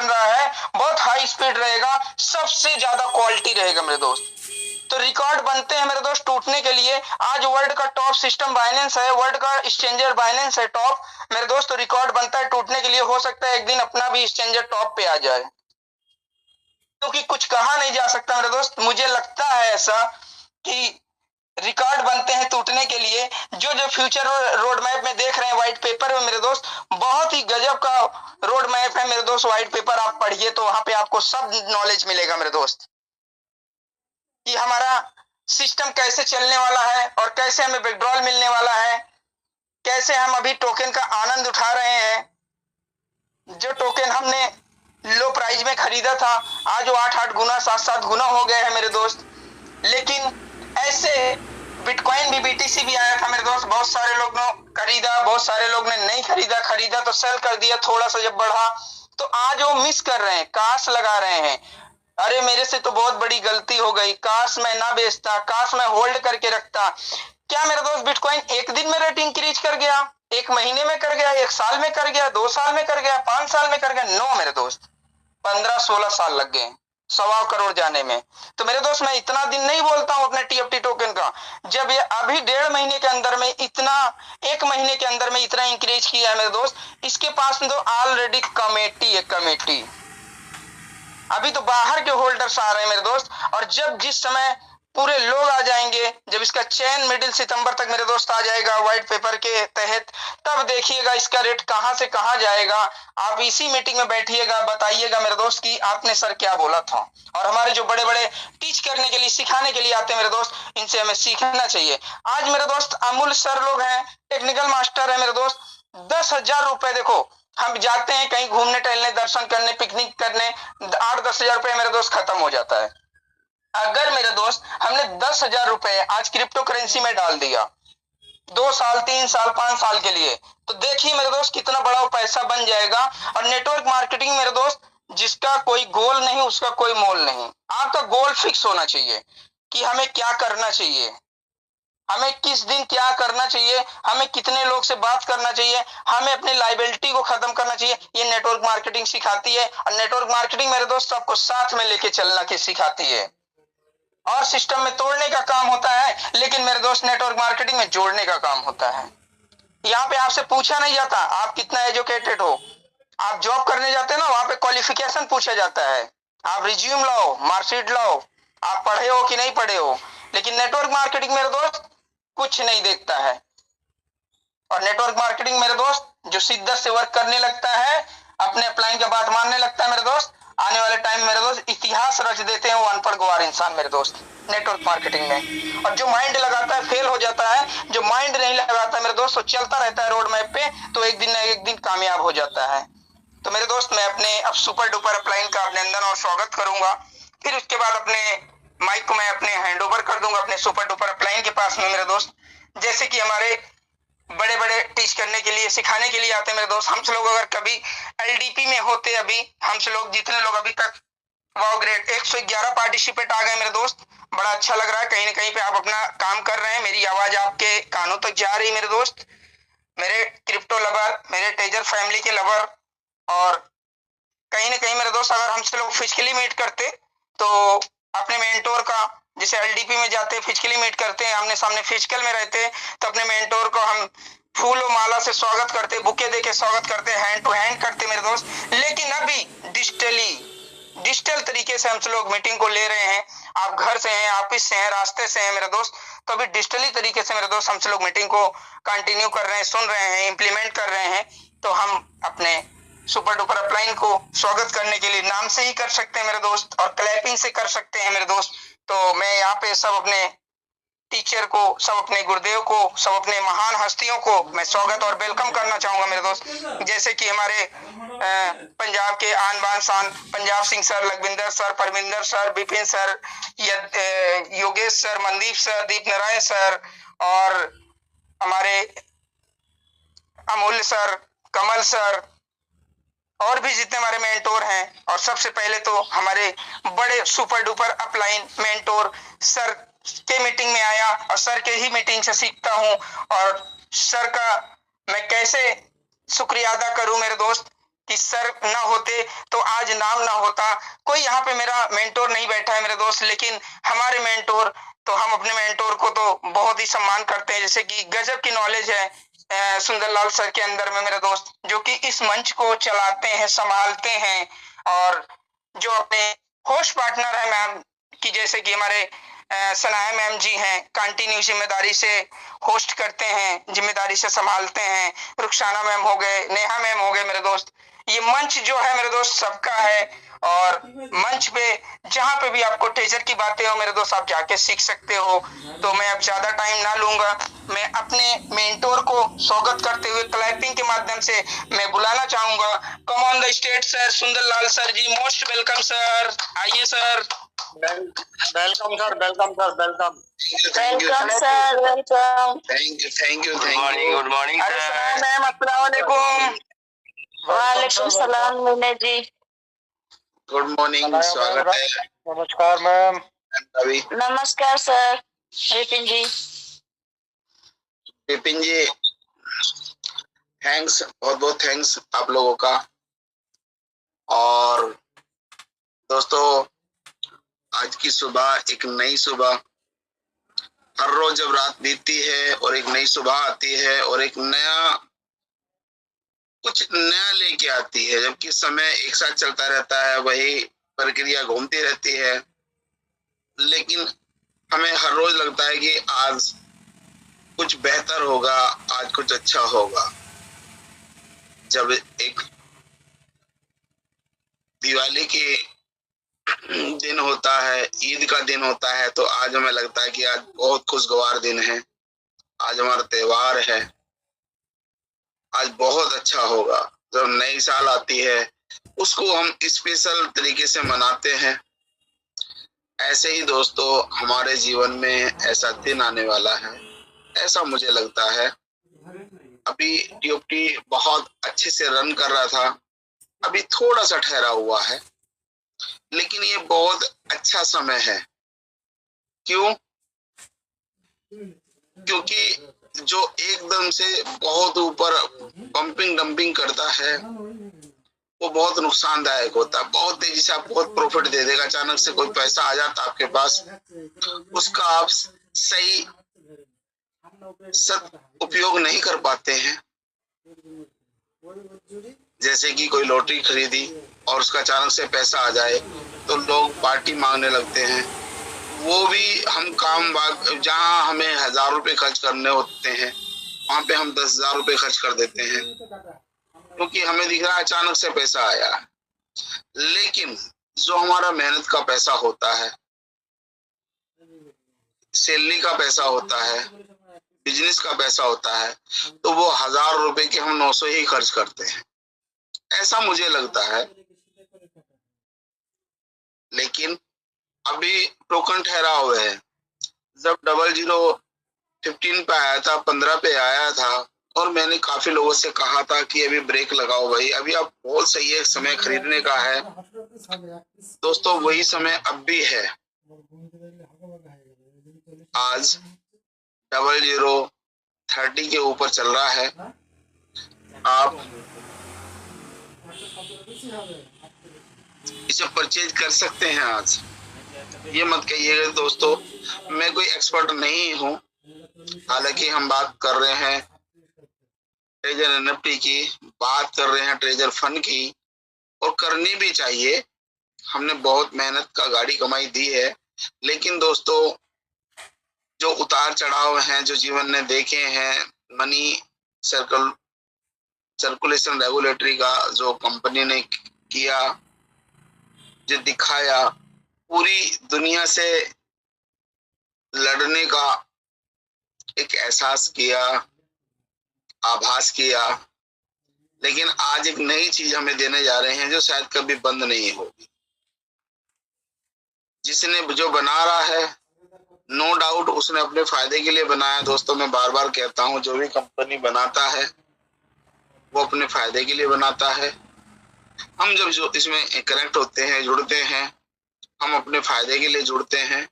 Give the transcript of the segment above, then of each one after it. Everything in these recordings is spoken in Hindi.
बन रहा है बहुत हाई स्पीड रहेगा, सबसे ज्यादा क्वालिटी रहेगा मेरे दोस्त। तो रिकॉर्ड बनते हैं मेरे दोस्त टूटने के लिए। आज वर्ल्ड का टॉप सिस्टम बाइनेंस है, वर्ल्ड का एक्सचेंजर बाइनेंस है टॉप मेरे दोस्त। तो रिकॉर्ड बनता है टूटने के लिए, हो सकता है एक दिन अपना भी एक्सचेंजर टॉप पे आ जाए, क्योंकि कुछ कहा नहीं जा सकता मेरे दोस्त। मुझे लगता है ऐसा कि रिकॉर्ड बनते हैं टूटने के लिए। जो जो फ्यूचर रोड मैप में देख रहे हैं व्हाइट पेपर में मेरे दोस्त, बहुत ही गजब का रोड मैप है मेरे दोस्त। व्हाइट पेपर आप पढ़िए तो वहां पे आपको सब नॉलेज मिलेगा मेरे दोस्त, कि हमारा सिस्टम कैसे चलने वाला है और कैसे हमें विड्रॉल मिलने वाला है, कैसे हम अभी टोकन का आनंद उठा रहे हैं। जो टोकन हमने लो प्राइस में खरीदा था, आज वो 8-8 गुना 7-7 गुना हो गए हैं मेरे दोस्त। लेकिन ऐसे बिटकॉइन भी, बीटीसी भी आया था मेरे दोस्त, बहुत सारे लोग ने खरीदा, बहुत सारे लोग ने नहीं खरीदा, खरीदा तो सेल कर दिया थोड़ा सा जब बढ़ा। तो आज वो मिस कर रहे हैं, काश लगा रहे हैं, अरे मेरे से तो बहुत बड़ी गलती हो गई, काश मैं ना बेचता, काश मैं होल्ड करके रखता। क्या मेरे दोस्त बिटकॉइन एक दिन में रेट इंक्रीज कर गया, एक महीने में कर गया, एक साल में कर गया, 2 साल में कर गया, 5 साल में कर गया? नो मेरे दोस्त, 15-16 साल लग गए 1.25 करोड़ जाने में। तो मेरे दोस्त मैं इतना दिन नहीं बोलता हूं अपने टीएफटी टोकन का, जब ये अभी 1.5 महीने के अंदर में इतना, 1 महीने के अंदर में इतना इंक्रीज किया है मेरे दोस्त। इसके पास तो ऑलरेडी कमेटी है, कमेटी। अभी तो बाहर के होल्डर्स आ रहे हैं मेरे दोस्त, और जब जिस समय पूरे लोग आ जाएंगे, जब इसका चैन मिडिल सितंबर तक मेरे दोस्त आ जाएगा व्हाइट पेपर के तहत, तब देखिएगा इसका रेट कहां से कहां जाएगा। आप इसी मीटिंग में बैठिएगा, बताइएगा मेरे दोस्त कि आपने सर क्या बोला था। और हमारे जो बड़े बड़े टीच करने के लिए, सिखाने के लिए आते हैं मेरे दोस्त, इनसे हमें सीखना चाहिए। आज मेरे दोस्त अमूल सर लोग हैं, टेक्निकल मास्टर है मेरे दोस्त, 10,000 रुपए, देखो हम जाते हैं कहीं घूमने टहलने, दर्शन करने, पिकनिक करने, 8-10 हजार रुपए मेरे दोस्त खत्म हो जाता है। अगर मेरे दोस्त हमने 10,000 रुपए आज क्रिप्टो करेंसी में डाल दिया 2 साल, 3 साल, 5 साल के लिए, तो देखिए मेरे दोस्त कितना बड़ा पैसा बन जाएगा। और नेटवर्क मार्केटिंग मेरे दोस्त, जिसका कोई गोल नहीं उसका कोई मोल नहीं। आपका गोल फिक्स होना चाहिए कि हमें क्या करना चाहिए, हमें किस दिन क्या करना चाहिए, हमें कितने लोग से बात करना चाहिए, हमें अपनी लाइबिलिटी को खत्म करना चाहिए। ये नेटवर्क मार्केटिंग सिखाती है। और नेटवर्क मार्केटिंग मेरे दोस्त सबको साथ में लेके चलना की सिखाती है। और सिस्टम में तोड़ने का काम होता है, लेकिन मेरे दोस्त नेटवर्क मार्केटिंग में जोड़ने का काम होता है। यहाँ पे आपसे पूछा नहीं जाता आप कितना एजुकेटेड हो। आप जॉब करने जाते हैं ना, वहां पे क्वालिफिकेशन पूछा जाता है, आप रिज्यूम लाओ, मार्कशीट लाओ, आप पढ़े हो कि नहीं पढ़े हो। लेकिन नेटवर्क मार्केटिंग मेरे दोस्त कुछ नहीं देखता है। और नेटवर्क मार्केटिंग मेरे दोस्त जो शिद्दत से वर्क करने लगता है, अपने अपलाइन की बात मानने लगता है मेरे दोस्त, आने वाले टाइम मेरे दोस्त इतिहास रच देते हैं वो अनपढ़ गवार इंसान मेरे दोस्त नेटवर्क मार्केटिंग में। और जो माइंड लगाता है फेल हो जाता है, जो माइंड नहीं लगाता मेरे दोस्त तो चलता रहता है रोड मैप पे, तो एक दिन ना एक दिन कामयाब हो जाता है। तो मेरे दोस्त मैं अपने अब सुपर डुपर अपलाइन का अभिनंदन और स्वागत करूंगा, फिर उसके बाद अपने माइक को मैं अपने हैंड ओवर कर दूंगा अपने सुपर डुपर अपलाइन के पास में मेरे दोस्त। जैसे कि हमारे बड़े बड़े टीच करने के लिए, सिखाने के लिए आते हैं मेरे दोस्त। हमसे लोग अगर कभी एलडीपी में होते, अभी हमसे लोग जितने लोग अभी तक वाओ ग्रेड 111 पार्टिसिपेट आ गए मेरे दोस्त, बड़ा अच्छा लग रहा है। कहीं ना कहीं पे आप अपना काम कर रहे हैं, मेरी आवाज आपके कानों तक जा रही मेरे दोस्त, मेरे क्रिप्टो लवर, मेरे टेजर फैमिली के लवर। और कहीं ना कहीं मेरे दोस्त अगर हमसे लोग फिजिकली मीट करते तो अपने मेंटोर का, जैसे एलडीपी में जाते फिजिकली मीट करते हैं, आमने सामने फिजिकल में रहते, तो अपने मेंटोर को हम फूल और माला से स्वागत करते, बुके देके स्वागत करते, हैंड टू हैंड करते मेरे दोस्त। लेकिन अभी डिजिटल तरीके से हम लोग मीटिंग को ले रहे हैं। आप घर से हैं, ऑफिस से हैं, रास्ते से हैं मेरे दोस्त, तो अभी डिजिटली तरीके से मेरे दोस्त हम लोग मीटिंग को कंटिन्यू कर रहे हैं, सुन रहे हैं, इंप्लीमेंट कर रहे हैं। तो हम अपने सुपर डुपर अपलाइन को स्वागत करने के लिए नाम से ही कर सकते हैं मेरे दोस्त, और क्लैपिंग से कर सकते हैं मेरे दोस्त। तो मैं यहाँ पे सब अपने टीचर को, सब अपने गुरुदेव को, सब अपने महान हस्तियों को मैं स्वागत और वेलकम करना चाहूंगा मेरे दोस्त। जैसे कि हमारे पंजाब के आन बान शान Punjab Singh sir, Lakhvinder sir, Parminder sir, Vipin sir, Yogesh sir, Mandeep sir, Deep Narayan sir, और हमारे अमूल्य सर, कमल सर, और भी जितने हमारे मेंटोर हैं। और सबसे पहले तो हमारे बड़े super duper upline mentor sir के मीटिंग में आया, और सर के ही मीटिंग से सीखता हूं। और सर का मैं कैसे शुक्रिया अदा करूं मेरे दोस्त, कि सर ना होते तो आज नाम ना होता। कोई यहाँ पे मेरा मेंटोर नहीं बैठा है मेरे दोस्त, लेकिन हमारे मेंटोर, तो हम अपने मेंटोर को तो बहुत ही सम्मान करते हैं, जैसे कि गजब की नॉलेज है सुंदरलाल सर के अंदर में मेरे दोस्त, जो कि इस मंच को चलाते हैं, संभालते हैं। और जो अपने होस्ट पार्टनर है मैम कि जैसे कि हमारे सनाया मैम जी हैं, कंटिन्यू जिम्मेदारी से होस्ट करते हैं, जिम्मेदारी से संभालते हैं। रुखसाना मैम हो गए, नेहा मैम हो गए मेरे दोस्त। ये मंच जो है मेरे दोस्त सबका है, और मंच पे जहां पे भी आपको टीचर की बातें हो मेरे दोस्त, आप जाके सीख सकते हो। तो मैं अब ज्यादा टाइम ना लूंगा, मैं अपने मेंटोर को स्वागत करते हुए क्लैपिंग के माध्यम से मैं बुलाना चाहूंगा। Come on the stage sir Sundarlal sir ji, most welcome sir, आइए sir. Welcome sir, welcome sir, welcome. Welcome sir, welcome. Thank you. Good morning sir. Ma'am अस्सलाम वालेकुम। वालेकुम सलाम मीना जी। गुड मॉर्निंग, स्वागत है। नमस्कार मैम। नमस्कार सर विपिन जी। विपिन जी, थैंक्स, बहुत बहुत थैंक्स आप लोगों का। और दोस्तों, आज की सुबह एक नई सुबह, हर रोज जब रात बीतती है और एक नई सुबह आती है और एक नया कुछ नया लेके आती है, जबकि समय एक साथ चलता रहता है, वही प्रक्रिया घूमती रहती है, लेकिन हमें हर रोज लगता है कि आज कुछ बेहतर होगा, आज कुछ अच्छा होगा। जब एक दिवाली के दिन होता है, ईद का दिन होता है, तो आज हमें लगता है कि आज बहुत खुशगवार दिन है, आज हमारा त्योहार है, आज बहुत अच्छा होगा। जब नई साल आती है उसको हम स्पेशल तरीके से मनाते हैं। ऐसे ही दोस्तों, हमारे जीवन में ऐसा दिन आने वाला है, ऐसा मुझे लगता है। अभी टीओटी बहुत अच्छे से रन कर रहा था, अभी थोड़ा सा ठहरा हुआ है, लेकिन ये बहुत अच्छा समय है। क्यों? क्योंकि जो एकदम से बहुत ऊपर पंपिंग डंपिंग करता है वो बहुत नुकसानदायक होता है। बहुत तेजी से आप बहुत प्रॉफिट दे देगा, अचानक से कोई पैसा आ जाता आपके पास, उसका आप सही उपयोग नहीं कर पाते हैं। जैसे कि कोई लॉटरी खरीदी और उसका अचानक से पैसा आ जाए तो लोग पार्टी मांगने लगते हैं। वो भी हम काम जहां हमें 1000 रुपए खर्च करने होते हैं, वहां पे हम 10,000 रुपए खर्च कर देते हैं, क्योंकि हमें दिख रहा है अचानक से पैसा आया। लेकिन जो हमारा मेहनत का पैसा होता है, सैलरी का पैसा होता है, बिजनेस का पैसा होता है, तो वो 1000 रुपए के हम 900 ही खर्च करते हैं, ऐसा मुझे लगता है। लेकिन अभी टोकन ठहरा हुआ है। जब 0015 पे आया था, 15 पे आया था, और मैंने काफी लोगों से कहा था कि अभी ब्रेक लगाओ भाई, अभी आप बहुत सही है, समय खरीदने का है। दोस्तों, वही समय अब भी है। आज 0030 के ऊपर चल रहा है। आप इसे परचेज कर सकते हैं आज। ये मत कहिएगा दोस्तों, मैं कोई एक्सपर्ट नहीं हूँ, हालांकि हम बात कर रहे हैं ट्रेजर एनएफटी की, बात कर रहे हैं ट्रेजर फंड की, और करनी भी चाहिए। हमने बहुत मेहनत का गाड़ी कमाई दी है, लेकिन दोस्तों जो उतार चढ़ाव हैं जो जीवन ने देखे हैं, मनी सर्कुलेशन रेगुलेटरी का जो कंपनी ने किया, जो दिखाया, पूरी दुनिया से लड़ने का एक एहसास किया, आभास किया, लेकिन आज एक नई चीज हमें देने जा रहे हैं जो शायद कभी बंद नहीं होगी। जिसने जो बना रहा है, नो डाउट उसने अपने फायदे के लिए बनाया। दोस्तों, मैं बार बार कहता हूँ, जो भी कंपनी बनाता है वो अपने फायदे के लिए बनाता है। हम जब जो इसमें कनेक्ट होते हैं, जुड़ते हैं, हम अपने फायदे के लिए जुड़ते हैं।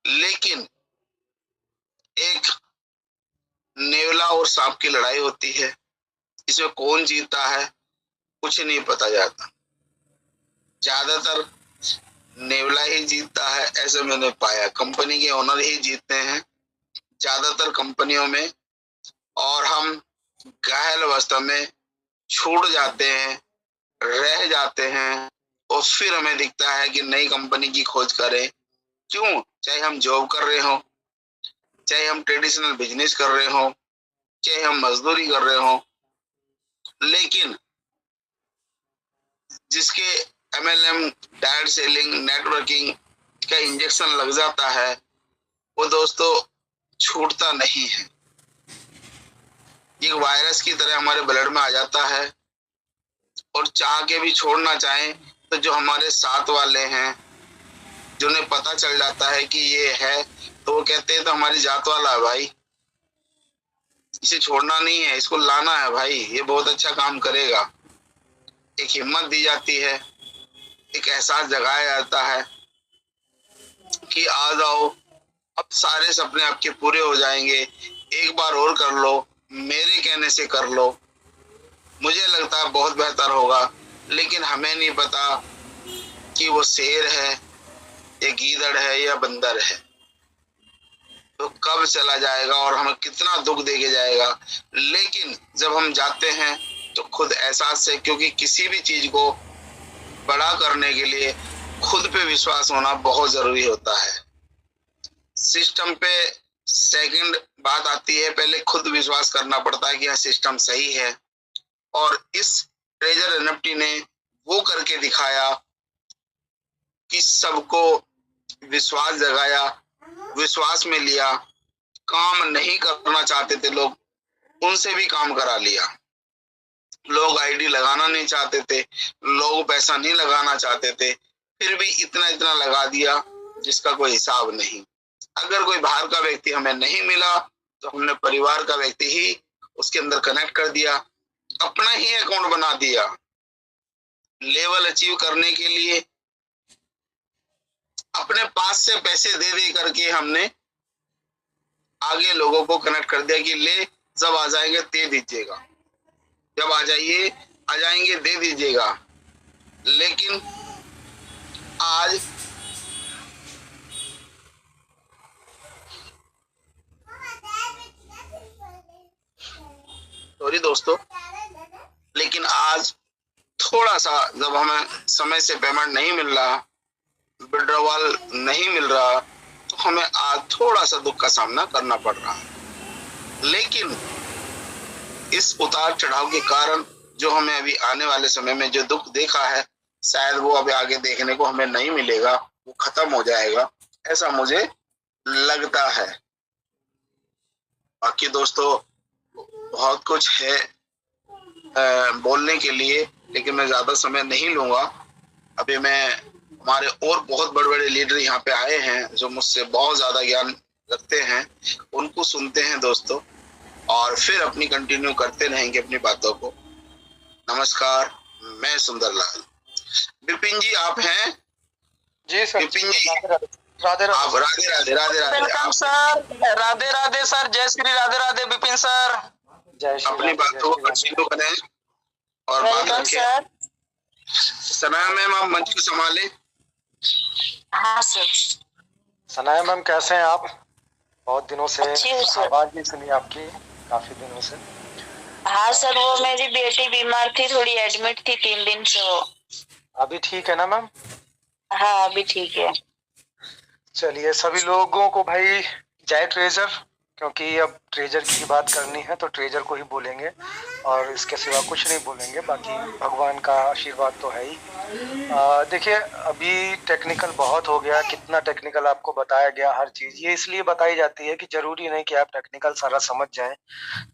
लेकिन एक नेवला और सांप की लड़ाई होती है। इसमें कौन जीतता है कुछ नहीं पता जाता, ज्यादातर नेवला ही जीतता है ऐसे मैंने पाया, कंपनी के ओनर ही जीतते हैं ज्यादातर कंपनियों में, और हम घायल अवस्था में छूट जाते हैं, रह जाते हैं, और फिर हमें दिखता है कि नई कंपनी की खोज करें। क्यों? चाहे हम जॉब कर रहे हो, चाहे हम ट्रेडिशनल बिजनेस कर रहे हो, चाहे हम मजदूरी कर रहे हो, लेकिन जिसके MLM डायरेक्ट सेलिंग नेटवर्किंग का इंजेक्शन लग जाता है वो दोस्तों छूटता नहीं है, एक वायरस की तरह हमारे ब्लड में आ जाता है, और चाह के भी छोड़ना चाहें तो जो हमारे साथ वाले हैं जिन्हें पता चल जाता है कि ये है तो वो कहते हैं तो हमारी जात वाला है भाई, इसे छोड़ना नहीं है, इसको लाना है भाई, ये बहुत अच्छा काम करेगा। एक हिम्मत दी जाती है, एक एहसास जगाया जाता है कि आ जाओ, अब सारे सपने आपके पूरे हो जाएंगे, एक बार और कर लो, मेरे कहने से कर लो, मुझे लगता है बहुत बेहतर होगा। लेकिन हमें नहीं पता कि वो शेर है या गीदड़ है या बंदर है, तो कब चला जाएगा और हमें कितना दुख देके जाएगा। लेकिन जब हम जाते हैं तो खुद एहसास से, क्योंकि किसी भी चीज को बड़ा करने के लिए खुद पे विश्वास होना बहुत जरूरी होता है। सिस्टम पे सेकंड बात आती है, पहले खुद विश्वास करना पड़ता है कि यह सिस्टम सही है, और इस ट्रेजर NFT ने वो करके दिखाया कि सबको विश्वास जगाया, विश्वास में लिया, काम नहीं करना चाहते थे लोग उनसे भी काम करा लिया, लोग आईडी लगाना नहीं चाहते थे, लोग पैसा नहीं लगाना चाहते थे, फिर भी इतना इतना लगा दिया जिसका कोई हिसाब नहीं। अगर कोई बाहर का व्यक्ति हमें नहीं मिला तो हमने परिवार का व्यक्ति ही उसके अंदर कनेक्ट कर दिया, अपना ही अकाउंट बना दिया। लेवल अचीव करने के लिए अपने पास से पैसे दे दे करके हमने आगे लोगों को कनेक्ट कर दिया कि ले, जब आ जाएंगे दे दीजिएगा, जब आ जाएंगे दे दीजिएगा। लेकिन आज सॉरी दोस्तों, लेकिन आज थोड़ा सा जब हमें समय से पेमेंट नहीं मिल रहा, विड्रॉवल नहीं मिल रहा, तो हमें आज थोड़ा सा दुख का सामना करना पड़ रहा है। लेकिन इस उतार चढ़ाव के कारण जो हमें अभी आने वाले समय में जो दुख देखा है, शायद वो अभी आगे देखने को हमें नहीं मिलेगा, वो खत्म हो जाएगा, ऐसा मुझे लगता है। बाकी दोस्तों बहुत कुछ है बोलने के लिए, लेकिन मैं ज्यादा समय नहीं लूंगा। अभी मैं हमारे और बहुत बड़े बड़े लीडर यहाँ पे आए हैं जो मुझसे बहुत ज्यादा ज्ञान रखते हैं, उनको सुनते हैं दोस्तों, और फिर अपनी कंटिन्यू करते रहेंगे अपनी बातों को। नमस्कार, मैं सुंदरलाल। विपिन जी आप हैं? जी सर। विपिन जी राधे राधे। आप Radhe Radhe Radhe Radhe. Welcome sir, Radhe Radhe sir, जय श्री राधे राधे विपिन सर। जय श्री अपनी बातों को कंटिन्यू करें और बात वेलकम रखें। सर। सना मैम आप मंच को संभालें। हाँ सर। सनाया मैम कैसे हैं आप? बहुत दिनों से अच्छी हूँ सर। आवाज नहीं सुनी आपकी, काफी दिनों से। हाँ सर, वो मेरी बेटी बीमार थी, थोड़ी एडमिट थी 3 दिन से। अभी ठीक है ना मैम? हाँ अभी ठीक है। चलिए सभी लोगों को भाई जय ट्रेजर, क्योंकि अब ट्रेजर की बात करनी है तो ट्रेजर को ही बोलेंगे और इसके सिवा कुछ नहीं बोलेंगे। बाकी भगवान का आशीर्वाद तो है ही। देखिए अभी टेक्निकल बहुत हो गया, कितना टेक्निकल आपको बताया गया हर चीज। ये इसलिए बताई जाती है कि जरूरी नहीं कि आप टेक्निकल सारा समझ जाएं,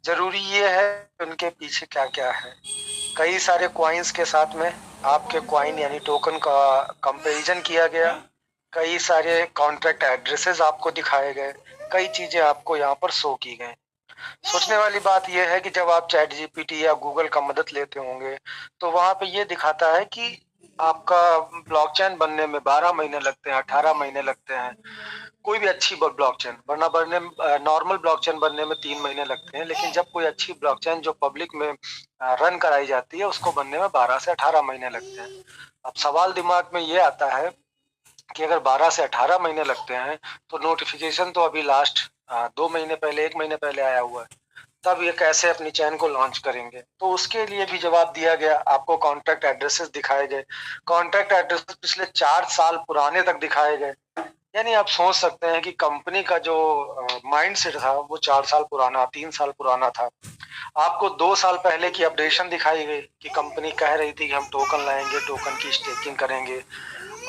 जरूरी ये है उनके पीछे क्या क्या है। कई सारे क्वाइंस के साथ में आपके क्वाइन यानी टोकन का कंपैरिजन किया गया, कई सारे कॉन्ट्रैक्ट एड्रेसेस आपको दिखाए गए, कई चीजें आपको यहाँ पर शो की गई। सोचने वाली बात यह है कि जब आप चैट GPT या गूगल का मदद लेते होंगे तो वहां पे ये दिखाता है कि आपका ब्लॉकचेन बनने में 12 महीने लगते हैं, 18 महीने लगते हैं, कोई भी अच्छी ब्लॉकचेन वरना बनने नॉर्मल ब्लॉकचेन बनने में 3 महीने लगते हैं, लेकिन जब कोई अच्छी ब्लॉकचेन जो पब्लिक में रन कराई जाती है उसको बनने में 12 से 18 महीने लगते हैं। अब सवाल दिमाग में ये आता है कि अगर 12 से 18 महीने लगते हैं तो नोटिफिकेशन तो अभी लास्ट 2 महीने पहले, 1 महीने पहले आया हुआ है, तब ये कैसे अपनी चैन को लॉन्च करेंगे? तो उसके लिए भी जवाब दिया गया, आपको कॉन्टैक्ट एड्रेसेस दिखाए गए, कॉन्टैक्ट एड्रेस पिछले 4 साल पुराने तक दिखाए गए। यानी आप सोच सकते हैं कि कंपनी का जो माइंडसेट था वो 4 साल पुराना, 3 साल पुराना था। आपको 2 साल पहले की अपडेशन दिखाई गई कि कंपनी कह रही थी कि हम टोकन लाएंगे, टोकन की स्टेकिंग करेंगे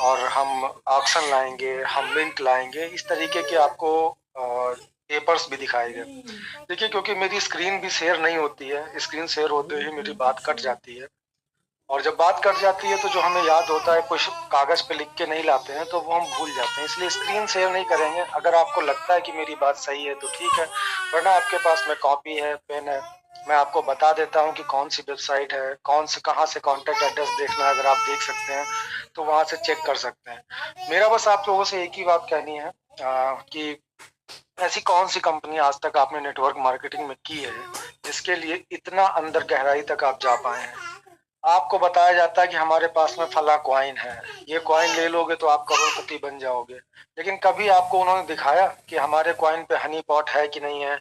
और हम ऑक्शन लाएंगे, हम मिंट लाएंगे, इस तरीके के आपको पेपर्स भी दिखाए गए। देखिए, क्योंकि मेरी स्क्रीन भी शेयर नहीं होती है, स्क्रीन शेयर होते ही मेरी बात कट जाती है, और जब बात कट जाती है तो जो हमें याद होता है कुछ कागज पे लिख के नहीं लाते हैं तो वो हम भूल जाते हैं, इसलिए स्क्रीन शेयर नहीं करेंगे। अगर आपको लगता है कि मेरी बात सही है तो ठीक है, वरना आपके पास में कॉपी है, पेन है, मैं आपको बता देता हूँ कि कौन सी वेबसाइट है, कहाँ से कॉन्टैक्ट एड्रेस देखना है, अगर आप देख सकते हैं तो वहाँ से चेक कर सकते हैं। मेरा बस आप लोगों से एक ही बात कहनी है कि ऐसी कौन सी कंपनी आज तक आपने नेटवर्क मार्केटिंग में की है जिसके लिए इतना अंदर गहराई तक आप जा पाए हैं। आपको बताया जाता है कि हमारे पास में फला कॉइन है, ये कॉइन ले लोगे तो आप करोड़पति बन जाओगे, लेकिन कभी आपको उन्होंने दिखाया कि हमारे कॉइन पे हनी पॉट है कि नहीं है,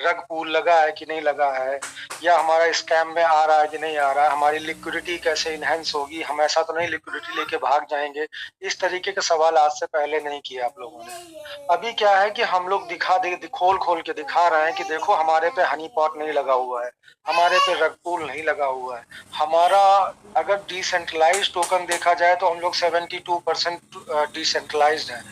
रग पूल लगा है कि नहीं लगा है, या हमारा स्कैम में आ रहा है कि नहीं आ रहा है, हमारी लिक्विडिटी कैसे इनहेंस होगी, हम ऐसा तो नहीं लिक्विडिटी लेके भाग जाएंगे। इस तरीके के सवाल आज से पहले नहीं किए आप लोगों ने। अभी क्या है कि हम लोग खोल के दिखा रहे हैं कि देखो हमारे पे हनी पॉट नहीं लगा हुआ है, हमारे पे रग पूल नहीं लगा हुआ है, हमारा अगर डिसेंट्रलाइज्ड टोकन देखा जाए तो हम लोग 72% डिसेंट्रलाइज्ड है।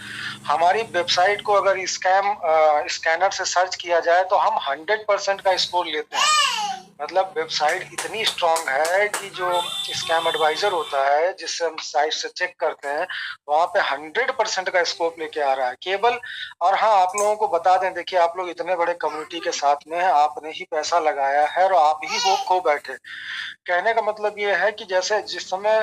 हमारी वेबसाइट को अगर स्कैनर से सर्च किया जाए तो हम 100% का स्कोर लेते हैं। मतलब वेबसाइट इतनी स्ट्रांग है कि जो स्कैम एडवाइजर होता है जिससे हम साइट से चेक करते हैं वहां पे 100% का स्कोप लेके आ रहा है केवल। और हाँ, आप लोगों को बता दें, देखिए आप लोग इतने बड़े कम्युनिटी के साथ में हैं, आपने ही पैसा लगाया है और आप ही होप खो बैठे। कहने का मतलब ये है कि जैसे जिस समय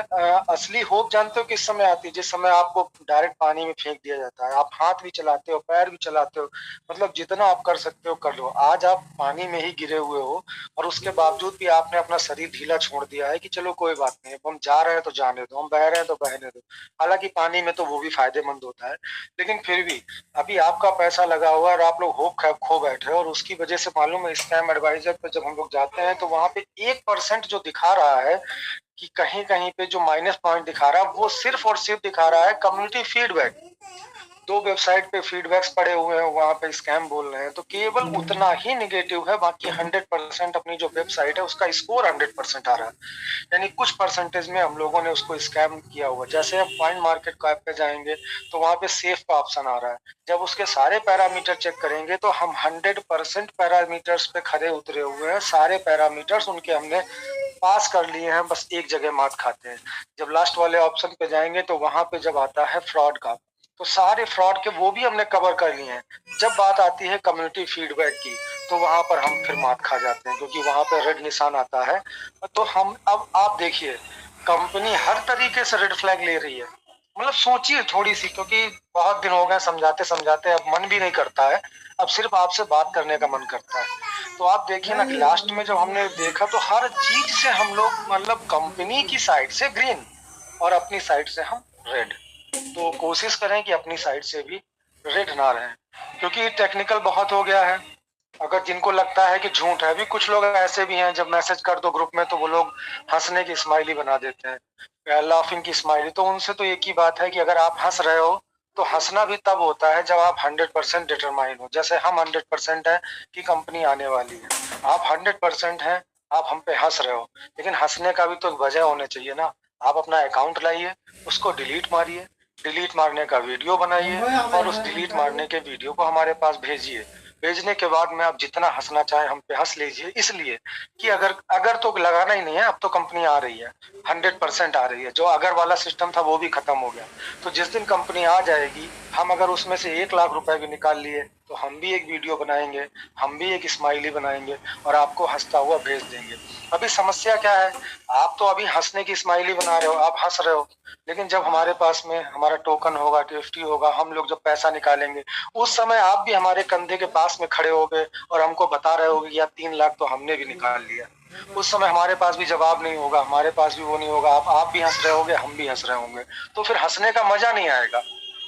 असली होप जानते हो किस समय आती है, जिस समय आपको डायरेक्ट पानी में फेंक दिया जाता है, आप हाथ भी चलाते हो, पैर भी चलाते हो, मतलब जितना आप कर सकते हो कर लो। आज आप पानी में ही गिरे हुए हो और उसके बावजूद भी आपने अपना शरीर ढीला छोड़ दिया है कि चलो कोई बात नहीं, हम जा रहे हैं तो जाने दो, हम बह रहे हैं तो बहने दो। हालांकि पानी में तो वो भी फायदेमंद होता है, लेकिन फिर भी अभी आपका पैसा लगा हुआ है और आप लोग होप खो बैठे हो, और उसकी वजह से मालूम है स्कैम एडवाइजर पे जब हम लोग जाते हैं तो वहां पे 1% जो दिखा रहा है कि कहीं कहीं पे जो माइनस पॉइंट दिखा रहा है वो सिर्फ और सिर्फ दिखा रहा है कम्युनिटी फीडबैक। 2 वेबसाइट पे फीडबैक्स पड़े हुए हैं, वहां पे स्कैम बोल रहे हैं, तो केवल उतना ही निगेटिव है, बाकी 100% अपनी जो वेबसाइट है उसका स्कोर 100% आ रहा है। यानी कुछ परसेंटेज में हम लोगों ने उसको स्कैम किया हुआ। जैसे आप कॉइन मार्केट को ऐप पे जाएंगे तो वहां पे सेफ का ऑप्शन आ रहा है, जब उसके सारे पैरामीटर चेक करेंगे तो हम 100% पैरामीटर्स पे खड़े उतरे हुए हैं, सारे पैरामीटर्स उनके हमने पास कर लिए हैं, बस एक जगह मात खाते हैं। जब लास्ट वाले ऑप्शन पे जाएंगे तो वहां पे जब आता है फ्रॉड का, तो सारे फ्रॉड के वो भी हमने कवर कर लिए हैं। जब बात आती है कम्युनिटी फीडबैक की तो वहां पर हम फिर मात खा जाते हैं, क्योंकि वहां पे रेड निशान आता है। तो हम अब आप देखिए, कंपनी हर तरीके से रेड फ्लैग ले रही है। मतलब सोचिए थोड़ी सी, क्योंकि बहुत दिन हो गए समझाते समझाते अब मन भी नहीं करता है, अब सिर्फ आपसे बात करने का मन करता है। तो आप देखिए ना कि लास्ट में जब हमने देखा तो हर चीज से हम लोग मतलब कंपनी की साइड से ग्रीन और अपनी साइड से हम रेड। तो कोशिश करें कि अपनी साइड से भी रेड ना रहें, क्योंकि टेक्निकल बहुत हो गया है। अगर जिनको लगता है कि झूठ है, भी कुछ लोग ऐसे भी हैं जब मैसेज कर दो ग्रुप में तो वो लोग हंसने की स्माइली बना देते हैं, लाफिंग की स्माइली। तो उनसे तो एक ही बात है कि अगर आप हंस रहे हो तो हंसना भी तब होता है जब आप 100% डिटरमाइन हो। जैसे हम 100% है कि कंपनी आने वाली है, आप 100% हैं, आप हम पे हंस रहे हो, लेकिन हंसने का भी तो एक वजह होने चाहिए ना। आप अपना अकाउंट लाइए, उसको डिलीट मारिए, डिलीट मारने का वीडियो बनाइए और उस डिलीट मारने के वीडियो को हमारे पास भेजिए। भेजने के बाद में आप जितना हंसना चाहे हम पे हंस लीजिए, इसलिए कि अगर तो लगाना ही नहीं है, अब तो कंपनी आ रही है, 100% आ रही है। जो अगर वाला सिस्टम था वो भी खत्म हो गया। तो जिस दिन कंपनी आ जाएगी, हम अगर उसमें से 1 लाख रुपए भी निकाल लिए तो तो हम भी एक वीडियो बनाएंगे, हम भी एक स्माइली बनाएंगे और आपको हंसता हुआ भेज देंगे। अभी समस्या क्या है, आप तो अभी हंसने की स्माइली बना रहे हो, आप हंस रहे हो, लेकिन जब हमारे पास में हमारा टोकन होगा, टीएफटी होगा, हम लोग जब पैसा निकालेंगे, उस समय आप भी हमारे कंधे के पास में खड़े होगे और हमको बता रहे होगे कि यार 3 लाख तो हमने भी निकाल लिया। उस समय हमारे पास भी जवाब नहीं होगा, हमारे पास भी वो नहीं होगा, आप भी हंस रहे होगे, हम भी हंस रहे होंगे, तो फिर हंसने का मजा नहीं आएगा।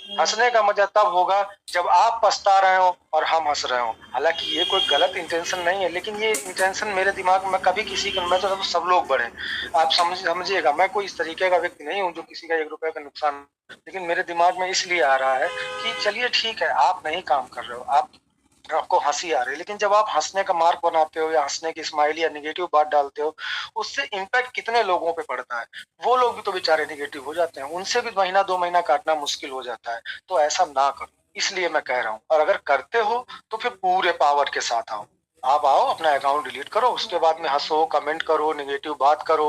हंसने का मजा तब होगा जब आप पछता रहे हो और हम हंस रहे हो। हालांकि ये कोई गलत इंटेंशन नहीं है, लेकिन ये इंटेंशन मेरे दिमाग में कभी किसी का, मैं तो सब लोग बड़े, आप समझिएगा, मैं कोई इस तरीके का व्यक्ति नहीं हूँ जो किसी का 1 रुपए का नुकसान, लेकिन मेरे दिमाग में इसलिए आ रहा है कि चलिए ठीक है, आप नहीं काम कर रहे हो, आपको हंसी आ रही है, लेकिन जब आप हंसने का मार्क बनाते हो या हंसने की स्माइल या निगेटिव बात डालते हो, उससे इम्पैक्ट कितने लोगों पे पड़ता है। वो लोग भी तो बेचारे निगेटिव हो जाते हैं, उनसे भी महीना 2 महीना काटना मुश्किल हो जाता है। तो ऐसा ना करो, इसलिए मैं कह रहा हूँ। और अगर करते हो तो फिर पूरे पावर के साथ आओ, आप आओ, अपना अकाउंट डिलीट करो, उसके बाद में हंसो, कमेंट करो, निगेटिव बात करो,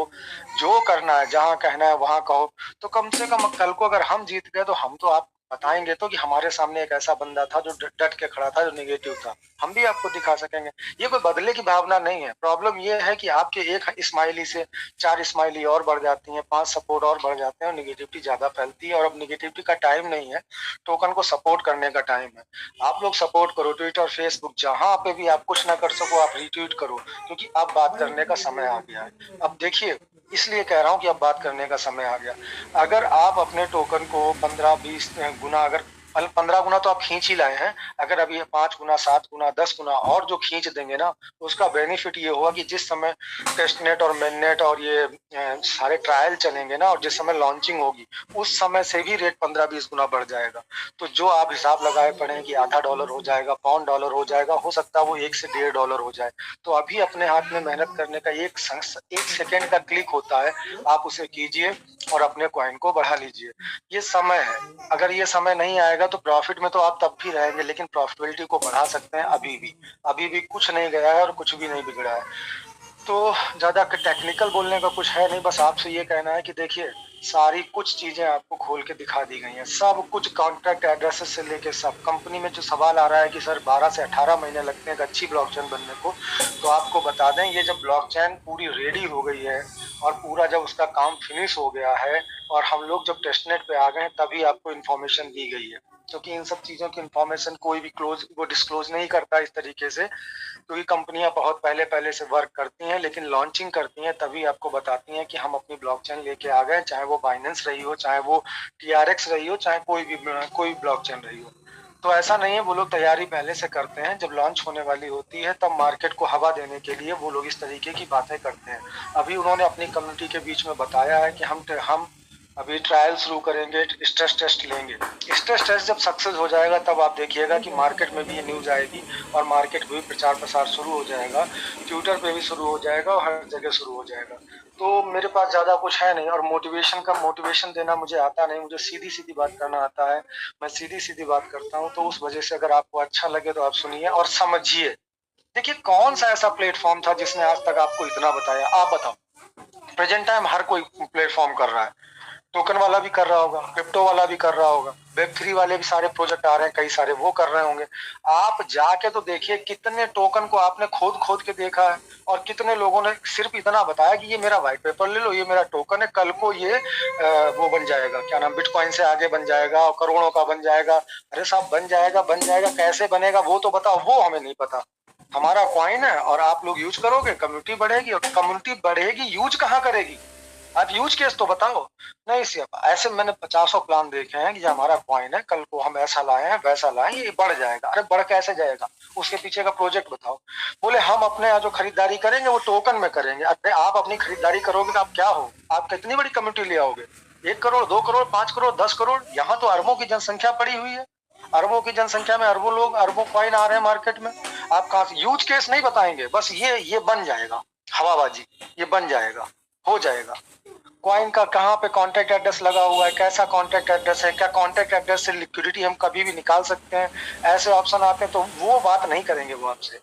जो करना है, जहाँ कहना है वहां कहो। तो कम से कम कल को अगर हम जीत गए तो हम तो आप बताएंगे तो कि हमारे सामने एक ऐसा बंदा था जो डट के खड़ा था, जो नेगेटिव था, हम भी आपको दिखा सकेंगे। ये कोई बदले की भावना नहीं है। प्रॉब्लम ये है कि आपके एक स्माइली से 4 स्माइली और बढ़ जाती हैं, 5 सपोर्ट और बढ़ जाते हैं और निगेटिविटी ज्यादा फैलती है। और अब निगेटिविटी का टाइम नहीं है, टोकन को सपोर्ट करने का टाइम है। आप लोग सपोर्ट करो, ट्विटर, फेसबुक, जहां पे भी आप कुछ ना कर सको आप रीट्वीट करो, क्योंकि अब बात करने का समय आ गया है। अब देखिए, इसलिए कह रहा हूँ कि अब बात करने का समय आ गया। अगर आप अपने टोकन को 15-20 गुना, अगर 15 गुना तो आप खींच ही लाए हैं, अगर अभी 5 गुना, 7 गुना, 10 गुना और जो खींच देंगे ना, उसका बेनिफिट ये होगा कि जिस समय टेस्टनेट और मेननेट और ये सारे ट्रायल चलेंगे ना, और जिस समय लॉन्चिंग होगी, उस समय से भी रेट 15-20 गुना बढ़ जाएगा। तो जो आप हिसाब लगाए पड़े कि आधा डॉलर हो जाएगा, पौंड डॉलर हो जाएगा, हो सकता है वो 1 से 1.5 डॉलर हो जाए। तो अभी अपने हाथ में मेहनत करने का एक सेकेंड का क्लिक होता है, आप उसे कीजिए और अपने कॉइन को बढ़ा लीजिए। ये समय है, अगर ये समय नहीं आएगा तो प्रॉफिट में तो आप तब भी रहेंगे, लेकिन प्रॉफिटेबिलिटी को बढ़ा सकते हैं। अभी भी कुछ नहीं गया है और कुछ भी नहीं बिगड़ा है। तो ज्यादा टेक्निकल बोलने का कुछ है नहीं, बस आपसे ये कहना है कि देखिए, सारी कुछ चीजें आपको खोल के दिखा दी गई हैं, सब कुछ, कॉन्ट्रैक्ट एड्रेसेस से लेके सब। कंपनी में जो सवाल आ रहा है कि सर 12 से 18 महीने लगते हैं एक अच्छी ब्लॉकचेन बनने को, तो आपको बता दें, ये जब ब्लॉकचेन पूरी रेडी हो गई है और पूरा जब उसका काम फिनिश हो गया है और हम लोग जब टेस्टनेट पे आ गए हैं, तभी आपको इन्फॉर्मेशन दी गई है। क्योंकि इन सब चीजों की इन्फॉर्मेशन कोई भी डिस्क्लोज नहीं करता इस तरीके से, क्योंकि कंपनियां बहुत पहले से वर्क करती हैं, लेकिन लॉन्चिंग करती हैं तभी आपको बताती हैं कि हम अपनी ब्लॉकचेन लेके आ गए, चाहे वो बाइनेंस रही हो, चाहे वो TRX रही हो, चाहे कोई ब्लॉकचेन रही हो। तो ऐसा नहीं है, वो लोग तैयारी पहले से करते हैं, जब लॉन्च होने वाली होती है तब मार्केट को हवा देने के लिए वो लोग इस तरीके की बातें करते हैं। अभी उन्होंने अपनी कम्युनिटी के बीच में बताया है कि हम अभी ट्रायल शुरू करेंगे, स्ट्रेस टेस्ट लेंगे। स्ट्रेस टेस्ट जब सक्सेस हो जाएगा तब आप देखिएगा कि मार्केट में भी ये न्यूज आएगी और मार्केट में भी प्रचार प्रसार शुरू हो जाएगा, ट्विटर पे भी शुरू हो जाएगा और हर जगह शुरू हो जाएगा। तो मेरे पास ज्यादा कुछ है नहीं, और मोटिवेशन देना मुझे आता नहीं, मुझे सीधी सीधी बात करना आता है, मैं सीधी सीधी बात करता हूँ। तो उस वजह से अगर आपको अच्छा लगे तो आप सुनिए और समझिए। देखिए, कौन सा ऐसा प्लेटफॉर्म था जिसने आज तक आपको इतना बताया, आप बताओ। प्रेजेंट टाइम हर कोई प्लेटफॉर्म कर रहा है, टोकन वाला भी कर रहा होगा, क्रिप्टो वाला भी कर रहा होगा, वेब3 वाले भी सारे प्रोजेक्ट आ रहे हैं, कई सारे वो कर रहे होंगे। आप जाके तो देखिए, कितने टोकन को आपने खोद के देखा है और कितने लोगों ने सिर्फ इतना बताया कि ये मेरा व्हाइट पेपर ले लो, ये मेरा टोकन है, कल को ये वो बन जाएगा, क्या नाम, बिटकॉइन से आगे बन जाएगा और करोड़ों का बन जाएगा। अरे साहब, बन जाएगा, कैसे बनेगा वो तो बताओ, वो हमें नहीं पता। हमारा कॉइन है और आप लोग यूज करोगे, कम्युनिटी बढ़ेगी, और कम्युनिटी बढ़ेगी, यूज कहाँ करेगी? आप यूज केस तो बताओ। नहीं सिर्फ ऐसे मैंने 50 प्लान देखे हैं कि हमारा कॉइन है, कल को हम ऐसा लाए हैं, वैसा लाए, ये बढ़ जाएगा। अरे बढ़ कैसे जाएगा? उसके पीछे का प्रोजेक्ट बताओ। बोले हम अपने यहाँ जो खरीदारी करेंगे वो टोकन में करेंगे। अरे आप अपनी खरीदारी करोगे तो आप क्या हो? आप कितनी बड़ी कम्युनिटी ले आओगे? 1 करोड़, 2 करोड़, 5 करोड़, 10 करोड़? यहाँ तो अरबों की जनसंख्या पड़ी हुई है। अरबों की जनसंख्या में अरबों लोग, अरबों कॉइन आ रहे हैं मार्केट में। आप कहाँ से यूज केस नहीं बताएंगे? बस ये बन जाएगा हवाबाजी, ये बन जाएगा, हो जाएगा। कॉइन का कहाँ पे कॉन्टैक्ट एड्रेस लगा हुआ है, कैसा कॉन्टैक्ट एड्रेस है, क्या कॉन्टैक्ट एड्रेस से लिक्विडिटी हम कभी भी निकाल सकते हैं, ऐसे ऑप्शन आते हैं, तो वो बात नहीं करेंगे वो आपसे।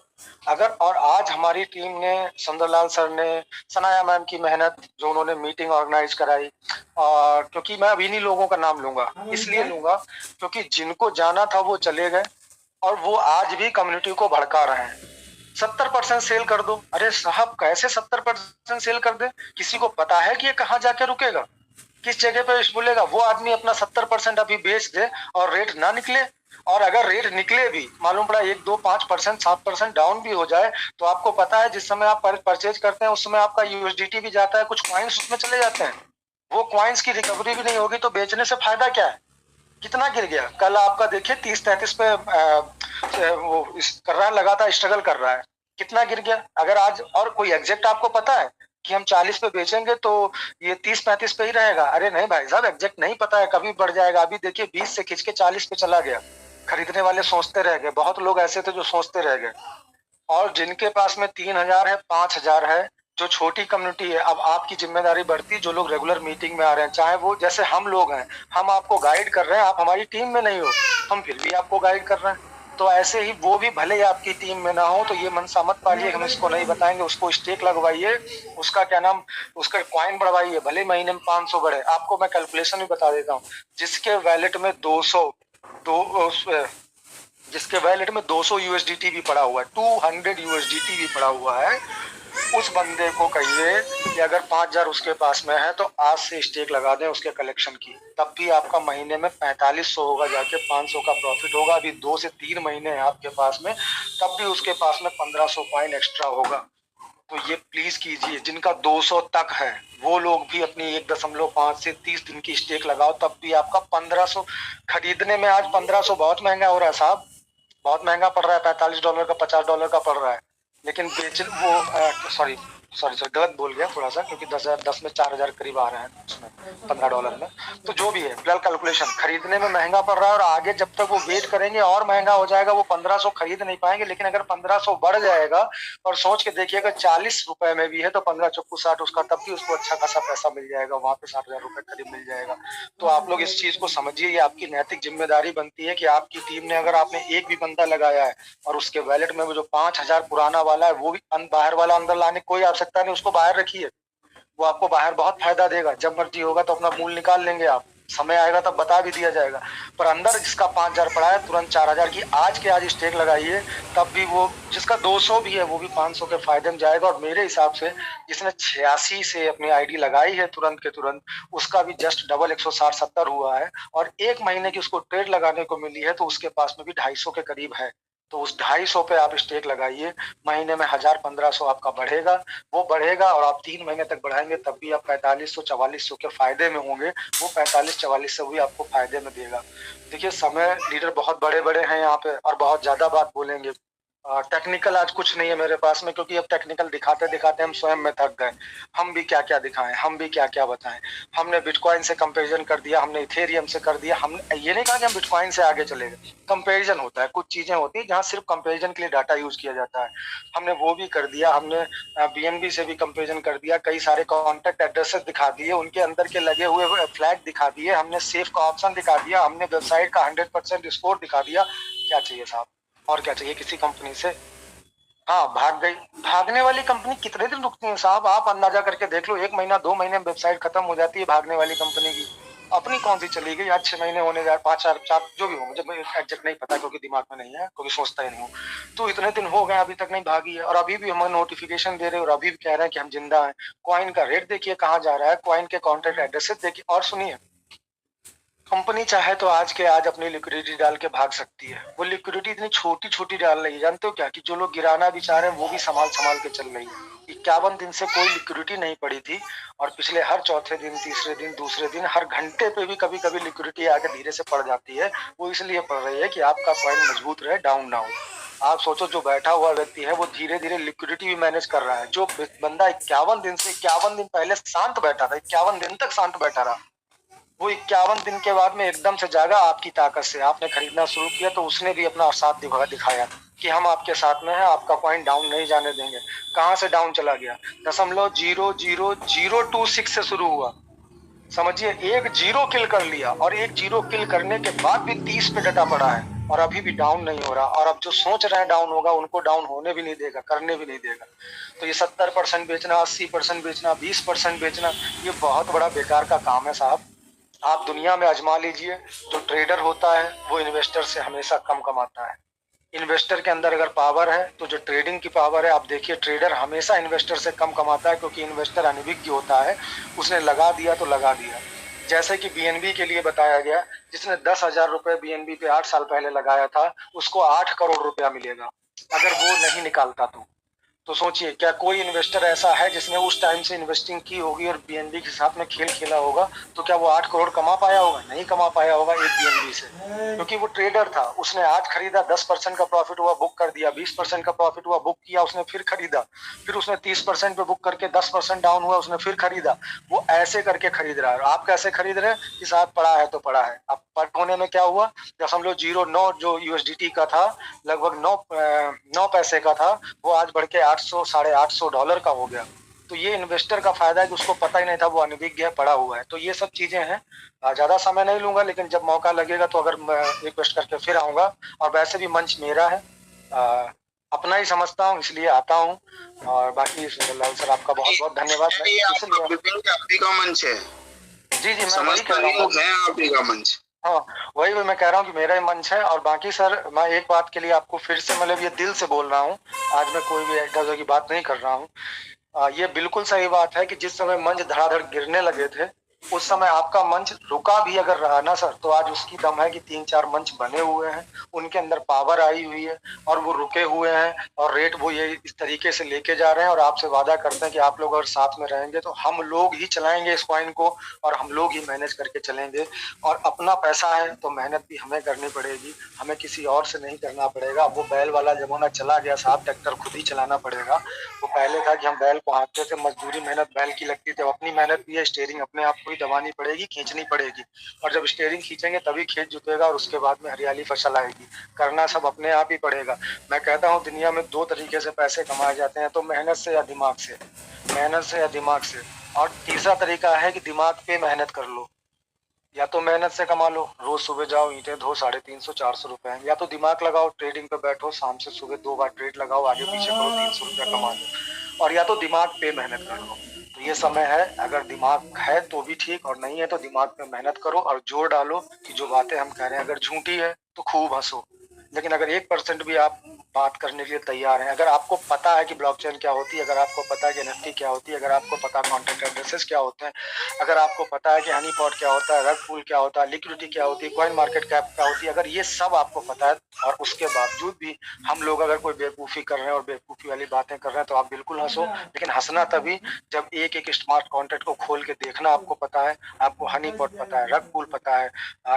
अगर, और आज हमारी टीम ने, सुंदरलाल सर ने, सनाया मैम की मेहनत, जो उन्होंने मीटिंग ऑर्गेनाइज कराई, और क्योंकि मैं अभी नहीं लोगों का नाम लूंगा, इसलिए लूंगा क्योंकि जिनको जाना था वो चले गए और वो आज भी कम्युनिटी को भड़का रहे हैं। 70% सेल कर दो। अरे साहब कैसे 70% सेल कर दे? किसी को पता है कि ये कहाँ जाके रुकेगा, किस जगह पे बोलेगा? वो आदमी अपना 70% अभी बेच दे और रेट ना निकले, और अगर रेट निकले भी मालूम पड़ा 1, 2, 5%, 7% डाउन भी हो जाए, तो आपको पता है जिस समय आप परचेज करते हैं उस समय आपका यूएसडीटी भी जाता है, कुछ कॉइन्स उसमें चले जाते हैं। वो कॉइन्स की रिकवरी भी नहीं होगी तो बेचने से फायदा क्या है? कितना गिर गया कल आपका, देखिए 30-33 पे वो कर रहा है, लगातार स्ट्रगल कर रहा है, कितना गिर गया। अगर आज और कोई एग्जैक्ट आपको पता है कि हम 40 पे बेचेंगे तो ये 30-35 पे ही रहेगा? अरे नहीं भाई साहब, एग्जैक्ट नहीं पता है, कभी बढ़ जाएगा। अभी देखिए 20 से खिंच के 40 पे चला गया, खरीदने वाले सोचते रह गए। बहुत लोग ऐसे थे जो सोचते रह गए, और जिनके पास में 3000 है, 5000 है, जो छोटी कम्युनिटी है, अब आपकी जिम्मेदारी बढ़ती, जो लोग रेगुलर मीटिंग में आ रहे हैं, चाहे वो जैसे हम लोग हैं, हम आपको गाइड कर रहे हैं, आप हमारी टीम में नहीं हो, हम फिर भी आपको गाइड कर रहे हैं, तो ऐसे ही वो भी भले ही आपकी टीम में ना हो तो ये मनसा मत पालिए हम इसको नहीं बताएंगे, उसको स्टेक लगवाइए, उसका क्या नाम, उसका कॉइन बढ़वाइए, भले महीने में 500 बढ़े। आपको मैं कैलकुलेशन भी बता देता हूँ, जिसके वैलेट में 200 यूएसडीटी भी पड़ा हुआ है, 200 यूएसडीटी भी पड़ा हुआ है, उस बंदे को कहिए कि अगर 5000 उसके पास में है तो आज से स्टेक लगा दें उसके कलेक्शन की, तब भी आपका महीने में 4500 होगा, जाके 500 का प्रॉफिट होगा। अभी 2 से 3 महीने हैं आपके पास में, तब भी उसके पास में 1500 कॉइन एक्स्ट्रा होगा। तो ये प्लीज कीजिए, जिनका 200 तक है वो लोग भी अपनी 1.5 से 30 दिन की स्टेक लगाओ, तब भी आपका 1500 खरीदने में। आज 1500 बहुत महंगा हो रहा है साहब, बहुत महंगा पड़ रहा है, $45 का, $50 का पड़ रहा है। लेकिन बेच वो सॉरी गलत बोल गया थोड़ा सा, क्योंकि 10 में 4000 करीब आ रहे हैं उसमें $15 में। तो जो भी है फिलहाल कैलकुलेशन, खरीदने में महंगा पड़ रहा है, और आगे जब तक वो वेट करेंगे और महंगा हो जाएगा, वो 1500 खरीद नहीं पाएंगे। लेकिन अगर 1500 बढ़ जाएगा, और सोच के देखिएगा 40 रुपए में भी है तो 15 चौकू 60 उसका, तब भी उसको अच्छा खासा पैसा मिल जाएगा, वहां पे 60,000 रुपए करीब मिल जाएगा। तो आप लोग इस चीज को समझिए, ये आपकी नैतिक जिम्मेदारी बनती है कि आपकी टीम ने, अगर आपने एक भी बंदा लगाया है और उसके वैलेट में वो जो 5000 पुराना वाला है वो भी बाहर वाला अंदर लाने कोई आवश्यकता नहीं, उसको बाहर रखिए, वो आपको बाहर बहुत फायदा देगा। जब मर्जी होगा तो अपना मूल निकाल लेंगे आप, समय आएगा तब बता भी दिया जाएगा। पर अंदर जिसका 5000 पड़ा है, तुरंत 4000 की आज के आज स्टेक लगाइए, तब भी वो, जिसका 200 भी है वो भी 500 के फायदे में जाएगा। और मेरे हिसाब से जिसने 86 से अपनी आईडी लगाई है तुरंत के तुरंत, उसका भी जस्ट डबल 160-70 हुआ है, और 1 महीने की उसको ट्रेड लगाने को मिली है, तो उसके पास में भी 250 के करीब है। तो उस 250 पे आप स्टेक लगाइए, महीने में 1000-1500 आपका बढ़ेगा, वो बढ़ेगा, और आप 3 महीने तक बढ़ाएंगे तब भी आप 4500-4400 के फायदे में होंगे। वो 45-4400 भी आपको फायदे में देगा। देखिए समय, लीडर बहुत बड़े बड़े हैं यहाँ पे और बहुत ज्यादा बात बोलेंगे। टेक्निकल आज कुछ नहीं है मेरे पास में, क्योंकि अब टेक्निकल दिखाते दिखाते हम स्वयं में थक गए। हम भी क्या क्या दिखाएं, हम भी क्या क्या बताएं। हमने बिटकॉइन से कंपैरिजन कर दिया, हमने इथेरियम से कर दिया, हमने ये नहीं कहा कि हम बिटकॉइन से आगे चले गए। कंपैरिजन होता है, कुछ चीजें होती है जहाँ सिर्फ कंपैरिजन के लिए डाटा यूज किया जाता है, हमने वो भी कर दिया। हमने बीएनबी से भी कंपैरिजन कर दिया, कई सारे कॉन्टेक्ट एड्रेसेस दिखा दिए, उनके अंदर के लगे हुए फ्लैग दिखा दिए, हमने सेफ का ऑप्शन दिखा दिया, हमने वेबसाइट का 100% स्कोर दिखा दिया। क्या चाहिए साहब, और क्या चाहिए किसी कंपनी से? हाँ भाग गई, भागने वाली कंपनी कितने दिन रुकती है साहब? आप अंदाजा करके देख लो, 1 महीना 2 महीने में वेबसाइट खत्म हो जाती है भागने वाली कंपनी की। अपनी कौन सी चली गई? आज 6 महीने होने जा, 5-4 जो भी हो, मुझे एग्जैक्ट नहीं पता क्योंकि दिमाग में नहीं है, क्योंकि सोचता ही नहीं हूँ। तो इतने दिन हो गए अभी तक नहीं भागी है, और अभी भी हमें नोटिफिकेशन दे रहे हैं और अभी भी कह रहे हैं कि हम जिंदा हैं। कॉइन का रेट देखिए कहाँ जा रहा है, कॉइन के कॉन्टेक्ट एड्रेसेस देखिए। और सुनिए, कंपनी चाहे तो आज के आज अपनी लिक्विडिटी डाल के भाग सकती है। वो लिक्विडिटी इतनी छोटी छोटी डाल रही है, जानते हो क्या, कि जो लोग गिराना भी चाह रहे हैं वो भी संभाल संभाल के चल रही है। 51 दिन से कोई लिक्विडिटी नहीं पड़ी थी, और पिछले हर चौथे दिन, तीसरे दिन, दूसरे दिन, हर घंटे पे भी कभी कभी लिक्विडिटी आके धीरे से पड़ जाती है। वो इसलिए पड़ रही है कि आपका कॉइन मजबूत रहे, डाउन ना हो। आप सोचो, जो बैठा हुआ व्यक्ति है वो धीरे धीरे लिक्विडिटी भी मैनेज कर रहा है। जो बंदा 51 दिन पहले शांत बैठा था, 51 दिन तक शांत बैठा रहा, वो 51 दिन के बाद में एकदम से जागा आपकी ताकत से। आपने खरीदना शुरू किया तो उसने भी अपना साथ दिखाया कि हम आपके साथ में हैं, आपका कॉइन डाउन नहीं जाने देंगे। कहाँ से डाउन चला गया? 0.00026 से शुरू हुआ, समझिए। एक जीरो किल कर लिया, और एक जीरो किल करने के बाद भी 30 पे डटा पड़ा है, और अभी भी डाउन नहीं हो रहा। और अब जो सोच रहे हैं डाउन होगा, उनको डाउन होने भी नहीं देगा, करने भी नहीं देगा। तो ये 70% बेचना, 80% बेचना, 20% बेचना, ये बहुत बड़ा बेकार का काम है साहब। आप दुनिया में आजमा लीजिए, जो ट्रेडर होता है वो इन्वेस्टर से हमेशा कम कमाता है। इन्वेस्टर के अंदर अगर पावर है तो जो ट्रेडिंग की पावर है, आप देखिए ट्रेडर हमेशा इन्वेस्टर से कम कमाता है, क्योंकि इन्वेस्टर अनभिज्ञ होता है, उसने लगा दिया तो लगा दिया। जैसे कि बीएनबी के लिए बताया गया, जिसने 10,000 रुपये बीएनबी पे 8 साल पहले लगाया था, उसको 8 करोड़ रुपया मिलेगा अगर वो नहीं निकालता तो सोचिए क्या कोई इन्वेस्टर ऐसा है जिसने उस टाइम से इन्वेस्टिंग की होगी और बीएनबी के साथ में खेल खेला होगा, तो क्या वो 8 करोड़ कमा पाया होगा? नहीं कमा पाया होगा एक बीएनबी से, क्योंकि वो ट्रेडर था। उसने आज खरीदा, 10% का प्रॉफिट हुआ, बुक कर दिया, 20% का प्रॉफिट हुआ, बुक किया, उसने फिर खरीदा, फिर उसने 30% पे बुक करके 10% डाउन हुआ, उसने फिर खरीदा। वो ऐसे करके खरीद रहा है। आप कैसे खरीद रहे हैं कि साहब पड़ा है तो पड़ा है। अब पट होने में क्या हुआ, 0.09 जो यूएसडीटी का था, लगभग 9 पैसे का था, वो आज बढ़ के 800 $850 का हो गया। तो ये इन्वेस्टर का फायदा है कि उसको पता ही नहीं था, वो अनभिज्ञ है, पड़ा हुआ है। तो ये सब चीजें हैं। ज्यादा समय नहीं लूंगा, लेकिन जब मौका लगेगा तो अगर मैं रिक्वेस्ट करके फिर आऊंगा। और वैसे भी मंच मेरा है, अपना ही समझता हूँ, इसलिए आता हूँ। और बाकी सुंदरलाल सर आपका बहुत बहुत धन्यवाद। आपी का मंच है। जी जी, मैं वही कह रहा हूँ, आपी का मंच। हाँ वही मैं कह रहा हूँ कि मेरा ही मंच है। और बाकी सर मैं एक बात के लिए आपको फिर से मतलब ये दिल से बोल रहा हूँ, आज मैं कोई भी इधर की बात नहीं कर रहा हूँ। ये बिल्कुल सही बात है कि जिस समय मंच धड़ाधड़ गिरने लगे थे, उस समय आपका मंच रुका भी अगर रहा ना सर, तो आज उसकी दम है कि 3-4 मंच बने हुए हैं, उनके अंदर पावर आई हुई है और वो रुके हुए हैं और रेट वो ये इस तरीके से लेके जा रहे हैं। और आपसे वादा करते हैं कि आप लोग अगर साथ में रहेंगे तो हम लोग ही चलाएंगे इस कॉइन को और हम लोग ही मैनेज करके चलेंगे। और अपना पैसा है तो मेहनत भी हमें करनी पड़ेगी, हमें किसी और से नहीं करना पड़ेगा। वो बैल वाला जमाना चला गया साहब, ट्रैक्टर खुद ही चलाना पड़ेगा। वो पहले था कि हम बैल को हाँकते थे, मजदूरी मेहनत बैल की लगती थी, अपनी मेहनत भी है, स्टीयरिंग अपने आप को दबानी पड़ेगी, खींचनी पड़ेगी। और जब स्टीयरिंग खींचेंगे तभी खेत जुतेगा और उसके बाद में हरियाली फसल आएगी। करना सब अपने आप ही पड़ेगा। मैं कहता हूँ दुनिया में 2 तरीके से पैसे कमाए जाते हैं, तो मेहनत से या दिमाग से, मेहनत से या दिमाग से। और तीसरा तरीका है कि दिमाग पे मेहनत कर लो, या तो मेहनत से कमा लो, रोज सुबह जाओ ईंटें धो 350-400 रुपए, या तो दिमाग लगाओ, ट्रेडिंग पे बैठो, शाम से सुबह 2 बार ट्रेड लगाओ, आगे पीछे करो, 300 रुपया कमा लो। और या तो दिमाग पे मेहनत कर लो। तो ये समय है, अगर दिमाग है तो भी ठीक, और नहीं है तो दिमाग पे मेहनत करो और जोर डालो कि जो बातें हम कह रहे हैं अगर झूठी है तो खूब हंसो, लेकिन अगर 1% भी आप बात करने के लिए तैयार हैं, अगर आपको पता है कि ब्लॉकचेन क्या होती है, अगर आपको पता है कि एनएफटी क्या होती है, अगर आपको पता है कॉन्ट्रैक्ट एड्रेसेस क्या होते हैं, अगर आपको पता है कि हनी पॉट क्या होता है, रग पूल क्या होता है, लिक्विडिटी क्या होती है, कॉइन मार्केट कैप क्या होती है, अगर ये सब आपको पता है और उसके बावजूद भी हम लोग अगर कोई बेवकूफ़ी कर रहे हैं और बेवकूफ़ी वाली बातें कर रहे हैं, तो आप बिल्कुल हंसो। लेकिन हंसना तभी जब एक एक स्मार्ट कॉन्ट्रैक्ट को खोल के देखना आपको पता है, आपको हनी पॉट पता है, रग पूल पता है,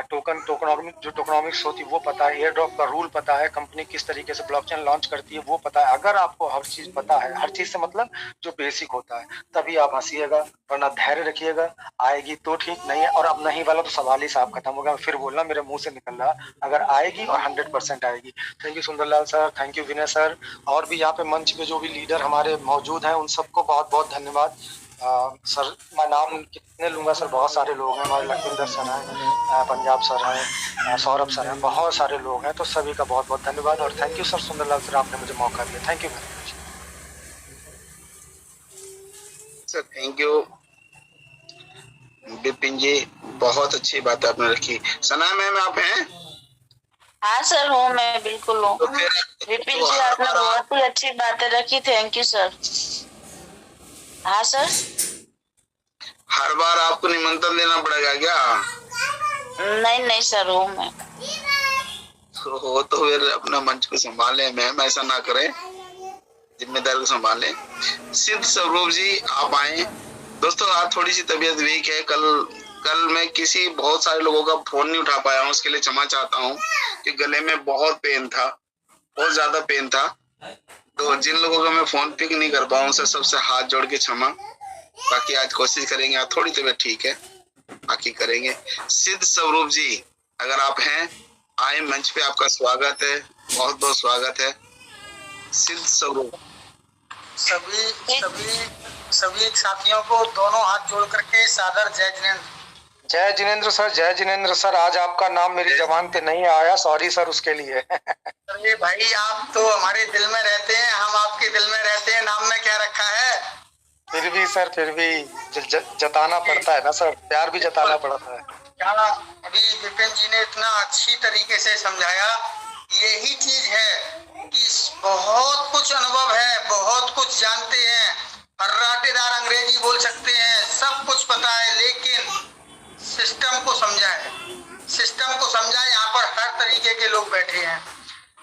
टोकनॉमिक्स होती है वो पता है, एयर ड्रॉप का रूल पता है, कंपनी किस तरीके से ब्लॉकचेन लॉन्च करती है वो पता है। अगर आपको हर चीज पता है, हर चीज से मतलब जो बेसिक होता है, तभी आप हंसिएगा, वरना धैर्य रखिएगा। आएगी तो ठीक, नहीं है और अब नहीं वाला तो सवाल ही साफ खत्म हो गया। फिर बोलना मेरे मुंह से निकल रहा, अगर आएगी और 100% आएगी। Thank you Sundarlal sir, thank you Vinay sir, और भी यहाँ पे मंच पे जो भी लीडर हमारे मौजूद हैं उन सबको बहुत बहुत धन्यवाद। सर मैं नाम कितने लूँगा सर, बहुत सारे लोग हैं हमारे, लखविंदर सर हैं, पंजाब सर हैं, सौरभ सर हैं, बहुत सारे लोग हैं, तो सभी का बहुत बहुत धन्यवाद। और thank you sir Sundarlal sir, आपने मुझे मौका दिया, thank you very much sir. Thank you Vipin ji, बहुत अच्छी बात आपने रखी। सना मैम आप हैं? हाँ सर हूँ, मैं बिल्कुल हूँ। तो फिर विपिन जी आपने बहुत ही अच्छी बातें रखी, थैंक यू सर। हाँ सर, हर बार आपको निमंत्रण देना पड़ेगा क्या? नहीं नहीं सर हूँ मैं। हो तो फिर अपना मंच को संभालें मैम, ऐसा ना करें, जिम्मेदारी को संभालें। सिद्ध स्वरूप जी आप आए। दोस्तों आज थोड़ी सी तबीयत वीक है, कल मैं किसी बहुत सारे लोगों का फोन नहीं उठा पाया हूँ, उसके लिए क्षमा चाहता हूँ कि गले में बहुत पेन था, बहुत ज्यादा पेन था। तो जिन लोगों का मैं फोन पिक नहीं कर पाऊँ उनसे सबसे हाथ जोड़ के क्षमा। बाकी आज कोशिश करेंगे, आज थोड़ी तबीयत ठीक है, बाकी करेंगे। सिद्ध स्वरूप जी अगर आप हैं आए, मंच पे आपका स्वागत है, बहुत बहुत स्वागत है। सिद्ध स्वरूप सभी साथियों को दोनों हाथ जोड़ करके सादर जय जिनेंद्र। जय जिनेंद्र सर, जय जिनेंद्र सर। आज आपका नाम मेरी जबान पे नहीं आया, सॉरी सर उसके लिए। अरे भाई आप तो हमारे दिल में रहते हैं, हम आपके दिल में रहते हैं, नाम में क्या रखा है। फिर भी सर, फिर भी जताना पड़ता है ना सर, प्यार भी जताना पड़ता है। क्या अभी विपिन जी ने इतना अच्छी तरीके से समझाया यही चीज है कि बहुत कुछ अनुभव है, बहुत कुछ जानते हैं, हर्राटेदार अंग्रेजी बोल सकते हैं, सब कुछ पता है, लेकिन सिस्टम को समझाए, सिस्टम को समझाए। यहाँ पर हर तरीके के लोग बैठे हैं,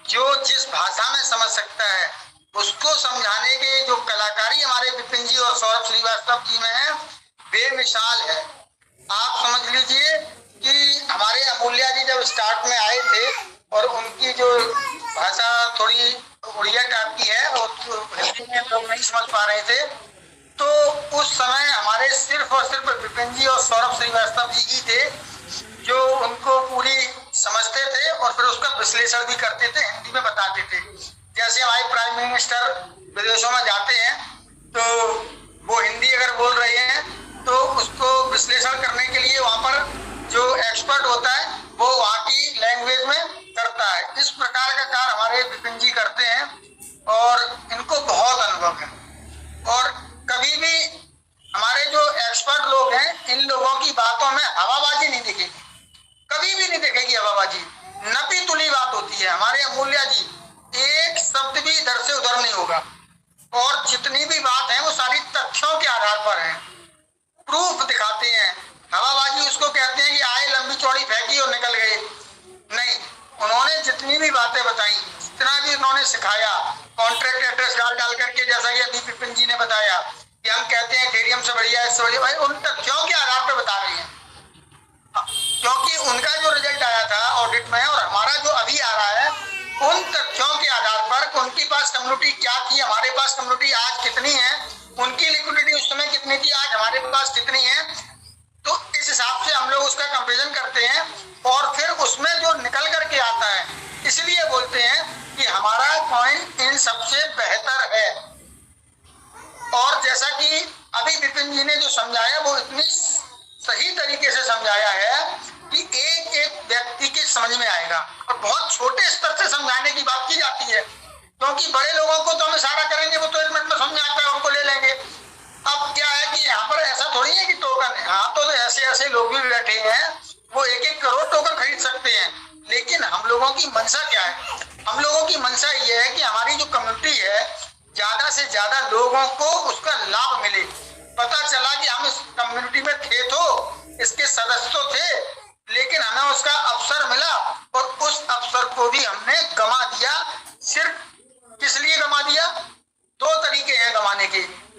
जो जिस भाषा में समझ सकता है उसको समझाने के जो कलाकारी हमारे विपिन जी और सौरभ श्रीवास्तव जी में है, बेमिसाल है। आप समझ लीजिए कि हमारे अमूल्या जी जब स्टार्ट में आए थे और उनकी जो भाषा थोड़ी उड़िया टाइप की है और हिंदी में लोग नहीं समझ पा रहे थे, तो उस समय हमारे सिर्फ और सिर्फ विपिन जी और सौरभ श्रीवास्तव जी ही थे जो उनको पूरी समझते थे और फिर उसका विश्लेषण भी करते थे, हिंदी में बताते थे। जैसे हमारे प्राइम मिनिस्टर विदेशों में जाते हैं तो वो हिंदी अगर बोल रहे हैं तो उसको विश्लेषण करने के लिए वहाँ पर जो एक्सपर्ट होता है वो वहाँ की लैंग्वेज में करता है। इस प्रकार का कार्य हमारे विपिन जी करते हैं और इनको बहुत अनुभव है। और कभी भी हमारे जो एक्सपर्ट लोग हैं, इन लोगों की बातों में हवाबाजी नहीं दिखेगी, कभी भी नहीं दिखेगी हवाबाजी, नपी तुली बात होती है। हमारे अमूल्या जी एक शब्द भी इधर से उधर नहीं होगा और जितनी भी बात है वो सारी तथ्यों के आधार पर है, प्रूफ दिखाते हैं। हवाबाजी उसको कहते हैं कि आए लंबी चौड़ी फेंकी और निकल गए, नहीं, उन्होंने जितनी भी बातें बताई, जितना भी उन्होंने सिखाया, कॉन्ट्रैक्ट एड्रेस डाल करके, जैसा कि अभी विपिन जी ने बताया कि हम कहते हैं थेरियम से बढ़िया है, इससे बढ़िया, भाई उन तथ्यों के आधार पर बता रही हैं, क्योंकि उनका जो रिजल्ट आया था ऑडिट में और हमारा जो अभी आ रहा है, उन तथ्यों के आधार पर उनके पास कम्युनिटी क्या थी, हमारे पास कम्युनिटी आज कितनी है, उनकी लिक्विडिटी उस समय कितनी थी, आज हमारे पास कितनी है, तो इस हिसाब से हम लोग उसका कंपैरिजन करते हैं और फिर उसमें जो निकल करके आता है, इसलिए बोलते हैं कि हमारा कॉइन इन सबसे बेहतर है। और जैसा कि अभी विपिन जी ने जो समझाया वो इतनी सही तरीके से समझाया है कि एक एक व्यक्ति के समझ में आएगा और बहुत छोटे स्तर से समझाने की बात की जाती है, क्योंकि बड़े लोगों को तो हम इशारा करेंगे वो तो 1 मिनट में समझ आता है, उनको ले लेंगे। अब क्या है कि यहाँ पर ऐसा थोड़ी है कि टोकन है, हाँ तो ऐसे ऐसे लोग भी बैठे हैं वो 1-1 करोड़ टोकन खरीद सकते हैं, लेकिन हम लोगों की मंशा क्या है? हम लोगों की मंशा ये है कि हमारी जो कम्युनिटी है ज्यादा से ज्यादा लोगों को उसका लाभ मिले। पता चला कि हम इस कम्युनिटी में थे तो इसके सदस्य तो थे, लेकिन हमें उसका अवसर मिला और उस अवसर को भी हमने गंवा दिया। सिर्फ किस लिए गंवा दिया? 2 तरीके हैं गंवाने के,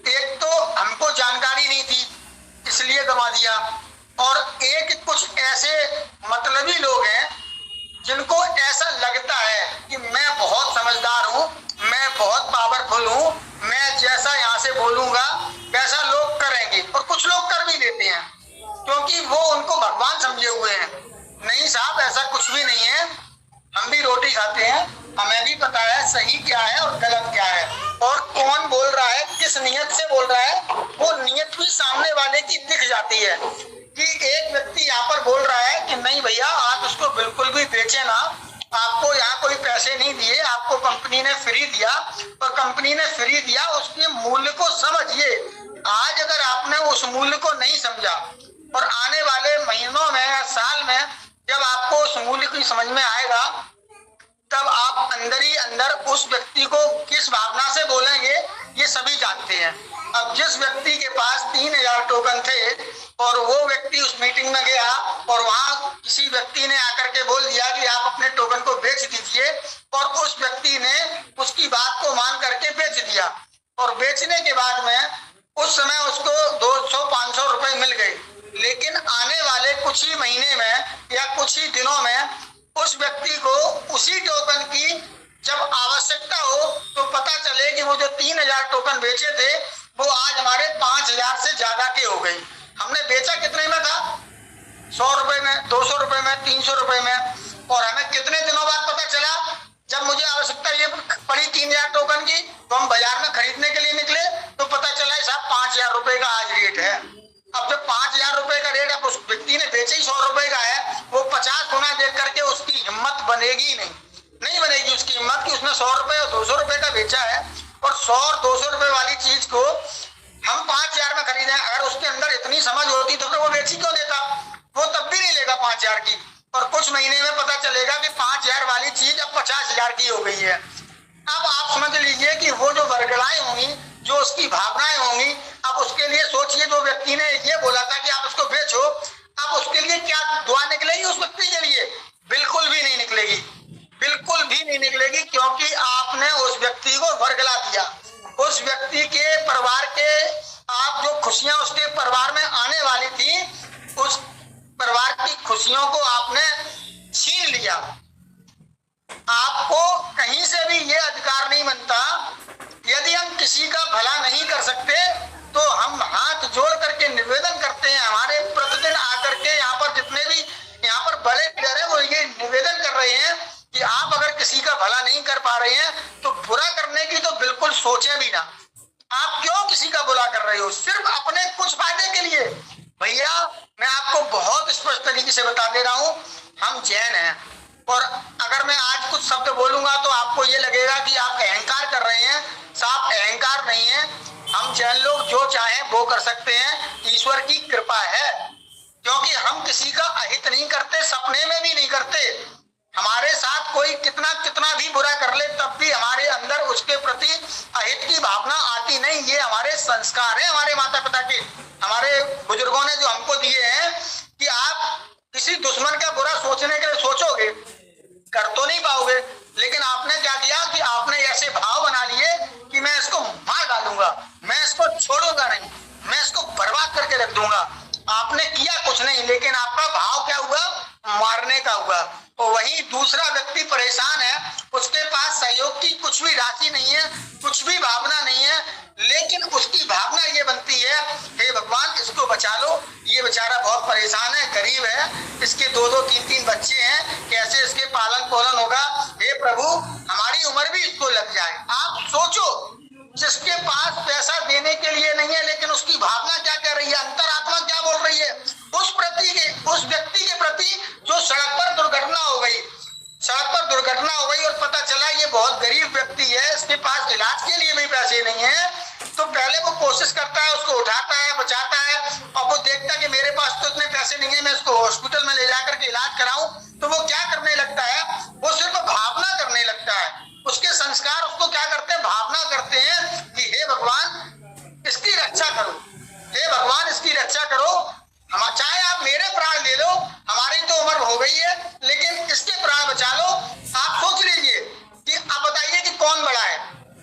एक तो हमको जानकारी नहीं थी इसलिए गंवा दिया, और एक कुछ ऐसे मतलबी लोग हैं जिनको ऐसा लगता है कि मैं बहुत समझदार हूँ, मैं बहुत पावरफुल हूँ, मैं जैसा यहाँ से बोलूंगा वैसा लोग करेंगे, और कुछ लोग कर भी लेते हैं क्योंकि वो उनको भगवान समझे हुए हैं। नहीं साहब, ऐसा कुछ भी नहीं है, हम भी रोटी खाते हैं, हमें भी पता है सही क्या है और गलत क्या है, और कौन बोल रहा है, किस नियत से बोल रहा है, वो नियत भी सामने वाले की दिख जाती है। कि एक व्यक्ति यहाँ पर बोल रहा है कि नहीं भैया आप उसको बिल्कुल भी बेचे ना, आपको यहाँ कोई पैसे नहीं दिए, आपको कंपनी ने फ्री दिया, और कंपनी ने फ्री दिया उसके मूल्य को समझिए। आज अगर आपने उस मूल्य को नहीं समझा और आने वाले महीनों में या साल में जब आपको उस मूल्य की समझ में आएगा, तब आप अंदर ही अंदर उस व्यक्ति को किस भावना से बोलेंगे ये सभी जानते हैं। अब जिस व्यक्ति के पास 3000 टोकन थे और वो व्यक्ति उस मीटिंग में गया और वहां किसी व्यक्ति ने आकर के बोल दिया कि आप अपने टोकन को बेच दीजिए, और उस व्यक्ति ने उसकी बात को मान करके बेच दिया, और बेचने के बाद में उस समय उसको 200-500 रुपए मिल गए, लेकिन आने वाले कुछ ही महीने में या कुछ ही दिनों में उस व्यक्ति को उसी टोकन की जब आवश्यकता हो तो पता चले कि वो जो 3000 टोकन बेचे थे वो आज हमारे 5000 से ज्यादा के हो गई। हमने बेचा कितने में था? 100 रुपए में, 200 रुपए में, 300 रुपए में, और हमें कितने दिनों बाद पता चला? जब मुझे आवश्यकता ये पड़ी 3000 टोकन की, तो हम बाजार में खरीदने के लिए निकले तो पता चला साहब 5000 रुपए का आज रेट है। अब जब 5000 रुपए का रेट, अब उस व्यक्ति ने बेचे ही 100 रुपए का है, वो 50 गुना देख करके उसकी हिम्मत बनेगी नहीं बनेगी उसकी हिम्मत कि उसने 100 रुपए और 200 रुपए का बेचा है, और 100 और 200 रुपए वाली चीज को हम 5000 में खरीदे। अगर उसके अंदर इतनी समझ होती तो फिर वो बेची क्यों देता? वो तब भी नहीं लेगा 5000 की, और कुछ महीने में पता चलेगा कि 5000 वाली चीज अब 50,000 की हो गई है। अब आप समझ लीजिए कि वो जो वर्गलाएं होंगी, जो उसकी भावनाएं होंगी, अब उसके लिए सोचिए, जो व्यक्ति ने ये बोला था कि आप उसको बेचो, अब उसके लिए क्या दुआ निकलेगी उस व्यक्ति के लिए? बिल्कुल भी नहीं निकलेगी, बिल्कुल भी नहीं निकलेगी, क्योंकि आपने उस व्यक्ति को वर्गला दिया। उस व्यक्ति के परिवार के आप जो खुशियां उसके परिवार में आने वाली थी, उस परिवार की खुशियों को आपने छीन लिया। आपको कहीं से भी ये अधिकार नहीं बनता। यदि हम किसी का भला नहीं कर सकते तो हम हाथ जोड़ करके निवेदन करते हैं। हमारे प्रतिदिन आकर के यहाँ पर जितने भी यहाँ पर बड़े लीडर हैं वो ये निवेदन कर रहे हैं कि आप अगर किसी का भला नहीं कर पा रहे हैं तो बुरा करने की तो बिल्कुल सोचे भी ना। आप क्यों किसी का बुरा कर रहे हो? सिर्फ अपने कुछ फायदे के लिए। भैया मैं आपको बहुत स्पष्ट तरीके से बता दे रहा हूँ, हम जैन हैं, और अगर मैं आज कुछ शब्द बोलूंगा तो आपको ये लगेगा कि आप अहंकार कर रहे हैं। साफ अहंकार नहीं है। हम जैन लोग जो चाहें वो कर सकते हैं, ईश्वर की कृपा है, क्योंकि हम किसी का अहित नहीं करते, सपने में भी नहीं करते। हमारे साथ कोई कितना कितना भी बुरा कर ले तब भी हमारे अंदर उसके प्रति अहित की भावना आती नहीं। ये हमारे संस्कार है, हमारे माता पिता के, हमारे बुजुर्गों ने जो हमको दिए हैं कि आप किसी दुश्मन का बुरा सोचने के लिए सोचोगे, कर तो नहीं पाओगे, लेकिन आपने क्या किया कि आपने ऐसे भाव बना लिए कि मैं इसको मार डालूंगा, मैं इसको छोड़ूंगा नहीं, मैं इसको बर्बाद करके रख दूंगा। आपने किया कुछ नहीं, लेकिन आपका भाव क्या हुआ? मारने का हुआ। और वहीं दूसरा व्यक्ति परेशान है, उसके पास सहयोग की कुछ भी राशि नहीं है, कुछ भी भावना नहीं है, लेकिन उसकी भावना ये बनती है, हे भगवान इसको बचा लो, ये बेचारा बहुत परेशान है, गरीब है, इसके 2-2, 3-3 बच्चे हैं, कैसे इसके पालन पोषण होगा, हे प्रभु हमारी उम्र भी इसको लग जाए। आप सोचो, जिसके पास पैसा देने के लिए नहीं है, लेकिन उसकी भावना क्या कर रही है, अंतरात्मा क्या बोल रही है उस व्यक्ति के प्रति जो सड़क पर दुर्घटना हो गई, सड़क पर दुर्घटना हो गई और पता चला ये बहुत गरीब व्यक्ति है, इसके पास इलाज के लिए भी पैसे नहीं है, तो पहले वो कोशिश करता है, उसको उठाता है, बचाता है, और वो देखता है कि मेरे पास तो इतने पैसे नहीं है, मैं इसको हॉस्पिटल में ले जाकर के इलाज कराऊं, तो वो क्या करने लगता है? वो सिर्फ भावना करने लगता है। उसके संस्कार उसको क्या करते हैं? भावना करते हैं कि हे भगवान इसकी रक्षा करो, हे भगवान इसकी रक्षा करो। हम चाहे आप मेरे प्राण ले लो, हमारी तो उम्र हो गई है, लेकिन इसके प्राण बचा लो। आप सोच लीजिए कि आप बताइए कि कौन बड़ा है,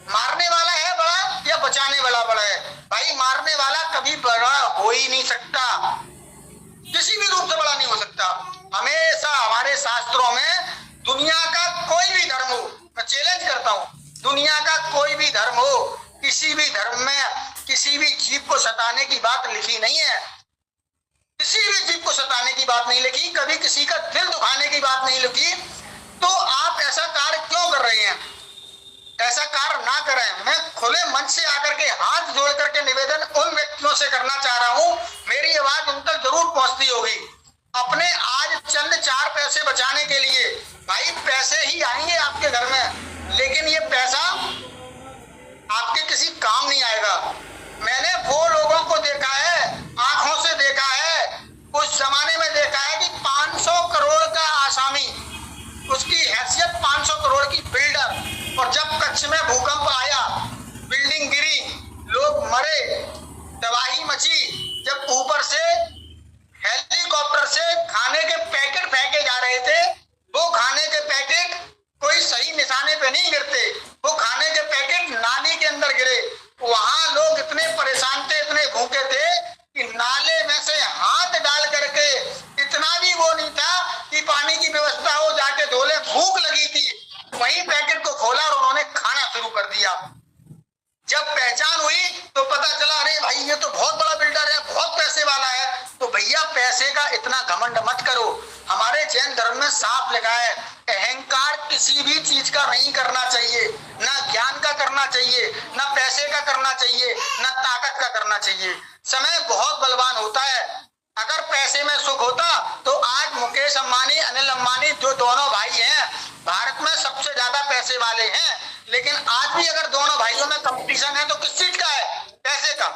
मारने वाला है बड़ा या बचाने वाला बड़ा है? भाई मारने वाला कभी बड़ा हो ही नहीं सकता, किसी भी रूप से बड़ा नहीं हो सकता। हमेशा हमारे शास्त्रों में दुनिया का कोई भी धर्म हो, मैं चैलेंज करता हूँ, दुनिया का कोई भी धर्म हो, किसी भी धर्म में किसी भी जीव को सताने की बात लिखी नहीं है, किसी भी जीव को सताने की बात नहीं लिखी, कभी किसी का दिल दुखाने की बात नहीं लिखी। तो आप ऐसा कार्य क्यों कर रहे हैं? ऐसा कार्य ना करें। मैं खुले मंच से आकर के हाथ जोड़ करके निवेदन उन व्यक्तियों से करना चाह रहा हूं, मेरी आवाज उन तक जरूर पहुंचती होगी। अपने आज चंद 4 पैसे बचाने के लिए, भाई पैसे ही आएंगे आपके घर में, लेकिन ये पैसा आपके किसी काम नहीं आएगा। मैंने वो लोगों को देखा है, आंखों से देखा है, उस जमाने में देखा है कि 500 करोड़ का आसामी, उसकी हैसियत 500 करोड़ की बिल्डर, और जब कच्छ में भूकंप आया, बिल्डिंग गिरी, लोग मरे, तबाही मची, जब ऊपर से हेलीकॉप्टर से खाने के पैकेट फेंके जा रहे थे, वो खाने के पैकेट कोई सही निशाने पे नहीं गिरते, वो खाने के पैकेट नाली के अंदर गिरे। वहां लोग इतने परेशान थे, इतने भूखे थे कि नाले में से हाथ डाल करके, इतना भी वो नहीं था कि पानी की व्यवस्था हो जाके धो ले, भूख लगी थी, वहीं पैकेट को खोला और उन्होंने खाना शुरू कर दिया। जब पहचान हुई तो पता चला अरे भाई ये तो बहुत बड़ा बिल्डर है, बहुत पैसे वाला है। तो भैया पैसे का इतना घमंड मत करो। हमारे जैन धर्म में साफ लिखा है, अहंकार किसी भी चीज का नहीं करना चाहिए, ना ज्ञान का करना चाहिए, ना पैसे का करना चाहिए, ना ताकत का करना चाहिए। समय बहुत बलवान होता है। अगर पैसे में सुख होता तो आज मुकेश अंबानी, अनिल अंबानी जो दोनों भाई हैं, भारत में सबसे ज्यादा पैसे वाले हैं, लेकिन आज भी अगर दोनों भाइयों में कंपटीशन है तो किस चीज का है? पैसे का।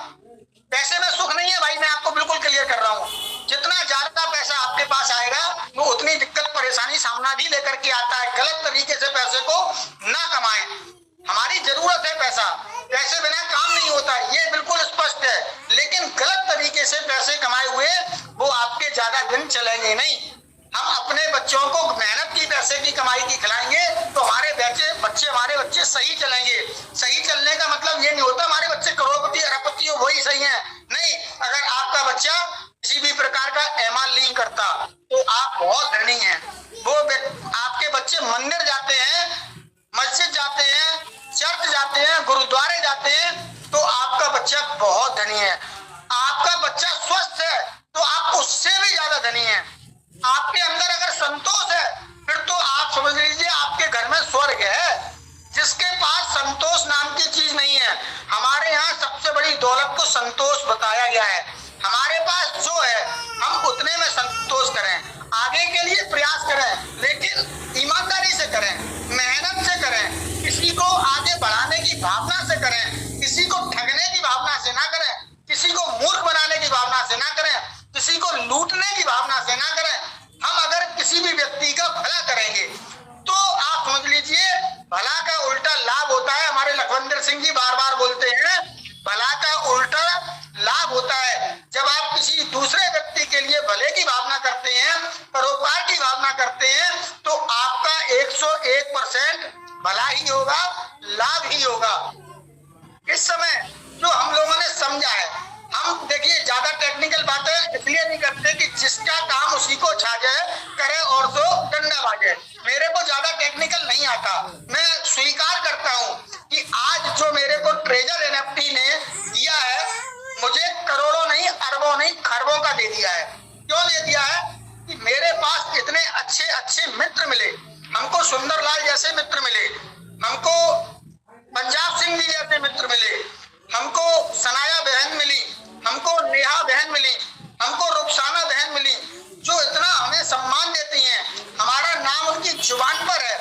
पैसे में सुख नहीं है भाई, मैं आपको बिल्कुल क्लियर कर रहा हूँ। जितना ज्यादा पैसा आपके पास आएगा वो उतनी दिक्कत परेशानी सामना भावना भी लेकर के आता है। गलत तरीके से पैसे को ना कमाएं। हमारी जरूरत है पैसा, पैसे बिना काम नहीं होता, ये बिल्कुल स्पष्ट है। लेकिन गलत तरीके से पैसे कमाए हुए वो आपके ज्यादा दिन चलेंगे नहीं। हम अपने बच्चों को मेहनत की पैसे की कमाई की खिलाएंगे तो हमारे बच्चे सही चलेंगे। सही चलने का मतलब ये नहीं होता हमारे बच्चे करोड़पति अरबपति हो वही सही है, नहीं। अगर आपका बच्चा किसी भी प्रकार का एमाल नहीं करता तो आप बहुत धनी हैं। वो आपके बच्चे मंदिर जाते हैं, मस्जिद जाते हैं, चर्च जाते हैं, गुरुद्वारे जाते हैं तो आपका बच्चा बहुत धनी है। आपका बच्चा स्वस्थ है तो आप उससे भी ज्यादा धनी है। आपके अंदर अगर संतोष है फिर तो आप समझ लीजिए आपके घर में स्वर्ग है। जिसके पास संतोष नाम की चीज नहीं है, हमारे यहाँ सबसे बड़ी दौलत को संतोष बताया गया है। हमारे पास जो है हम उतने में संतोष करें, आगे के लिए प्रयास करें, लेकिन ईमानदारी से करें, मेहनत से करें, किसी को आगे बढ़ाने की भावना से करें, किसी को ठगने की भावना से ना करें, किसी को मूर्ख बनाने की भावना से ना करें, किसी को लूटने की भावना से ना करें। हम अगर किसी भी व्यक्ति का भला करेंगे तो आप समझ लीजिए भला का उल्टा लाभ होता है। हमारे लखविंदर सिंह जी बार बार बोलते हैं भला का उल्टा लाभ होता है। जब आप किसी दूसरे व्यक्ति के लिए भले की भावना करते हैं, परोपकार की भावना करते हैं तो आपका 101% भला ही होगा, लाभ ही होगा। इस समय जो हम लोगों ने समझा है, हम देखिए ज्यादा टेक्निकल बातें इसलिए नहीं करते कि जिसका काम उसी को छा जाए, करे और तो डंडा बाजे। मेरे को ज्यादा टेक्निकल नहीं आता। मैं स्वीकार करता हूं कि आज जो मेरे को ट्रेजर एनएफटी ने दिया है, मुझे करोड़ों नहीं, अरबों नहीं, खरबों का दे दिया है। क्यों दे दिया है? कि मेरे पास इतने अच्छे अच्छे मित्र मिले। हमको सुंदरलाल जैसे मित्र मिले, हमको पंजाब सिंह जी जैसे मित्र मिले, हमको सनाया बहन मिली, हमको नेहा बहन मिली, हमको रुखसाना बहन मिली, जो इतना हमें सम्मान देती हैं। हमारा नाम उनकी जुबान पर है।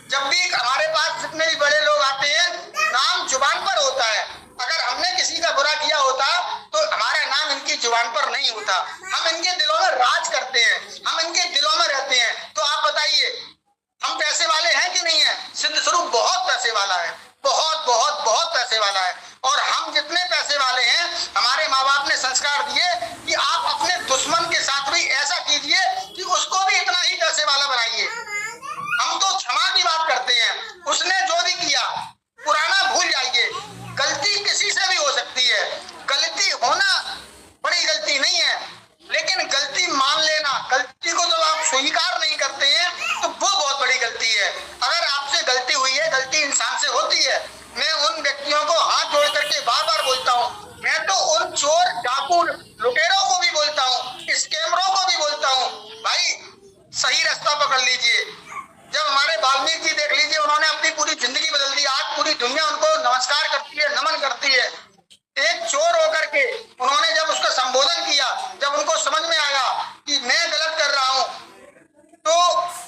जब भी हमारे पास जितने भी बड़े लोग आते हैं, नाम जुबान पर होता है। अगर हमने किसी का बुरा किया होता तो हमारा नाम इनकी जुबान पर नहीं होता। हम इनके दिलों में राज करते हैं, हम इनके दिलों में रहते हैं। तो आप बताइए हम पैसे वाले हैं कि नहीं है? सिद्ध स्वरूप बहुत पैसे वाला है, बहुत बहुत बहुत पैसे वाला है। और हम जितने पैसे वाले हैं, हमारे माँ बाप ने संस्कार दिए कि आप अपने दुश्मन के साथ भी ऐसा कीजिए कि उसको भी इतना ही पैसे वाला बनाइए। हम तो क्षमा की बात करते हैं, उसने जो भी किया पुराना भूल जाइए। गलती किसी से भी हो सकती है, गलती होना बड़ी गलती नहीं है, लेकिन गलती मान लेना, गलती को जब आप स्वीकार नहीं करते हैं तो वो बहुत बड़ी गलती है। अगर आपसे गलती हुई है, गलती इंसान से होती है। मैं उन व्यक्तियों को हाथ जोड़ करके बार बार बोलता हूँ, मैं तो उन चोर डाकू लुटेरों को भी बोलता हूँ, स्कैमरों को भी बोलता हूँ, भाई सही रास्ता पकड़ लीजिए। जब हमारे वाल्मीकि जी देख लीजिए, उन्होंने अपनी पूरी जिंदगी बदल दी। आज पूरी दुनिया उनको नमस्कार करती है, नमन करती है। एक चोर होकर के उन्होंने जब उसका संबोधन किया, जब उनको समझ में आया कि मैं गलत कर रहा हूं तो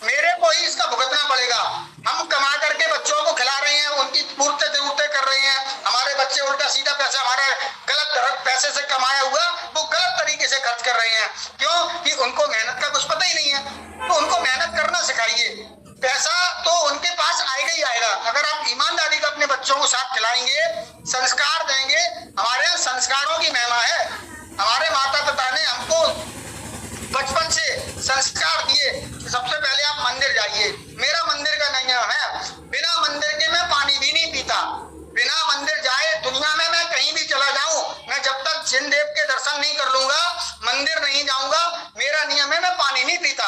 मेरे को ही इसका भुगतना पड़ेगा। हम कमा करके बच्चों को खिला रहे हैं, उनकी पूर्ति जरूरतें कर रहे हैं, हमारे बच्चे उल्टा सीधा पैसा हमारा गलत पैसे से कमाया हुआ वो गलत तरीके से खर्च कर रहे हैं। क्यों? कि उनको मेहनत का कुछ पता ही नहीं है। तो उनको मेहनत करना सिखाइए। पैसा तो उनके पास आएगा ही आएगा अगर आप ईमानदारी का अपने बच्चों को साथ खिलाएंगे, संस्कार देंगे। हमारे यहाँ संस्कारों की महिमा है। हमारे माता पिता ने हमको बचपन से संस्कार दिए। सबसे पहले आप मंदिर जाइए। मेरा मंदिर का नियम है, बिना मंदिर के मैं पानी भी नहीं पीता। बिना मंदिर जाए दुनिया में मैं कहीं भी चला जाऊं, मैं जब तक जिन देव के दर्शन नहीं कर लूंगा, मंदिर नहीं जाऊंगा। मेरा नियम है मैं पानी नहीं पीता,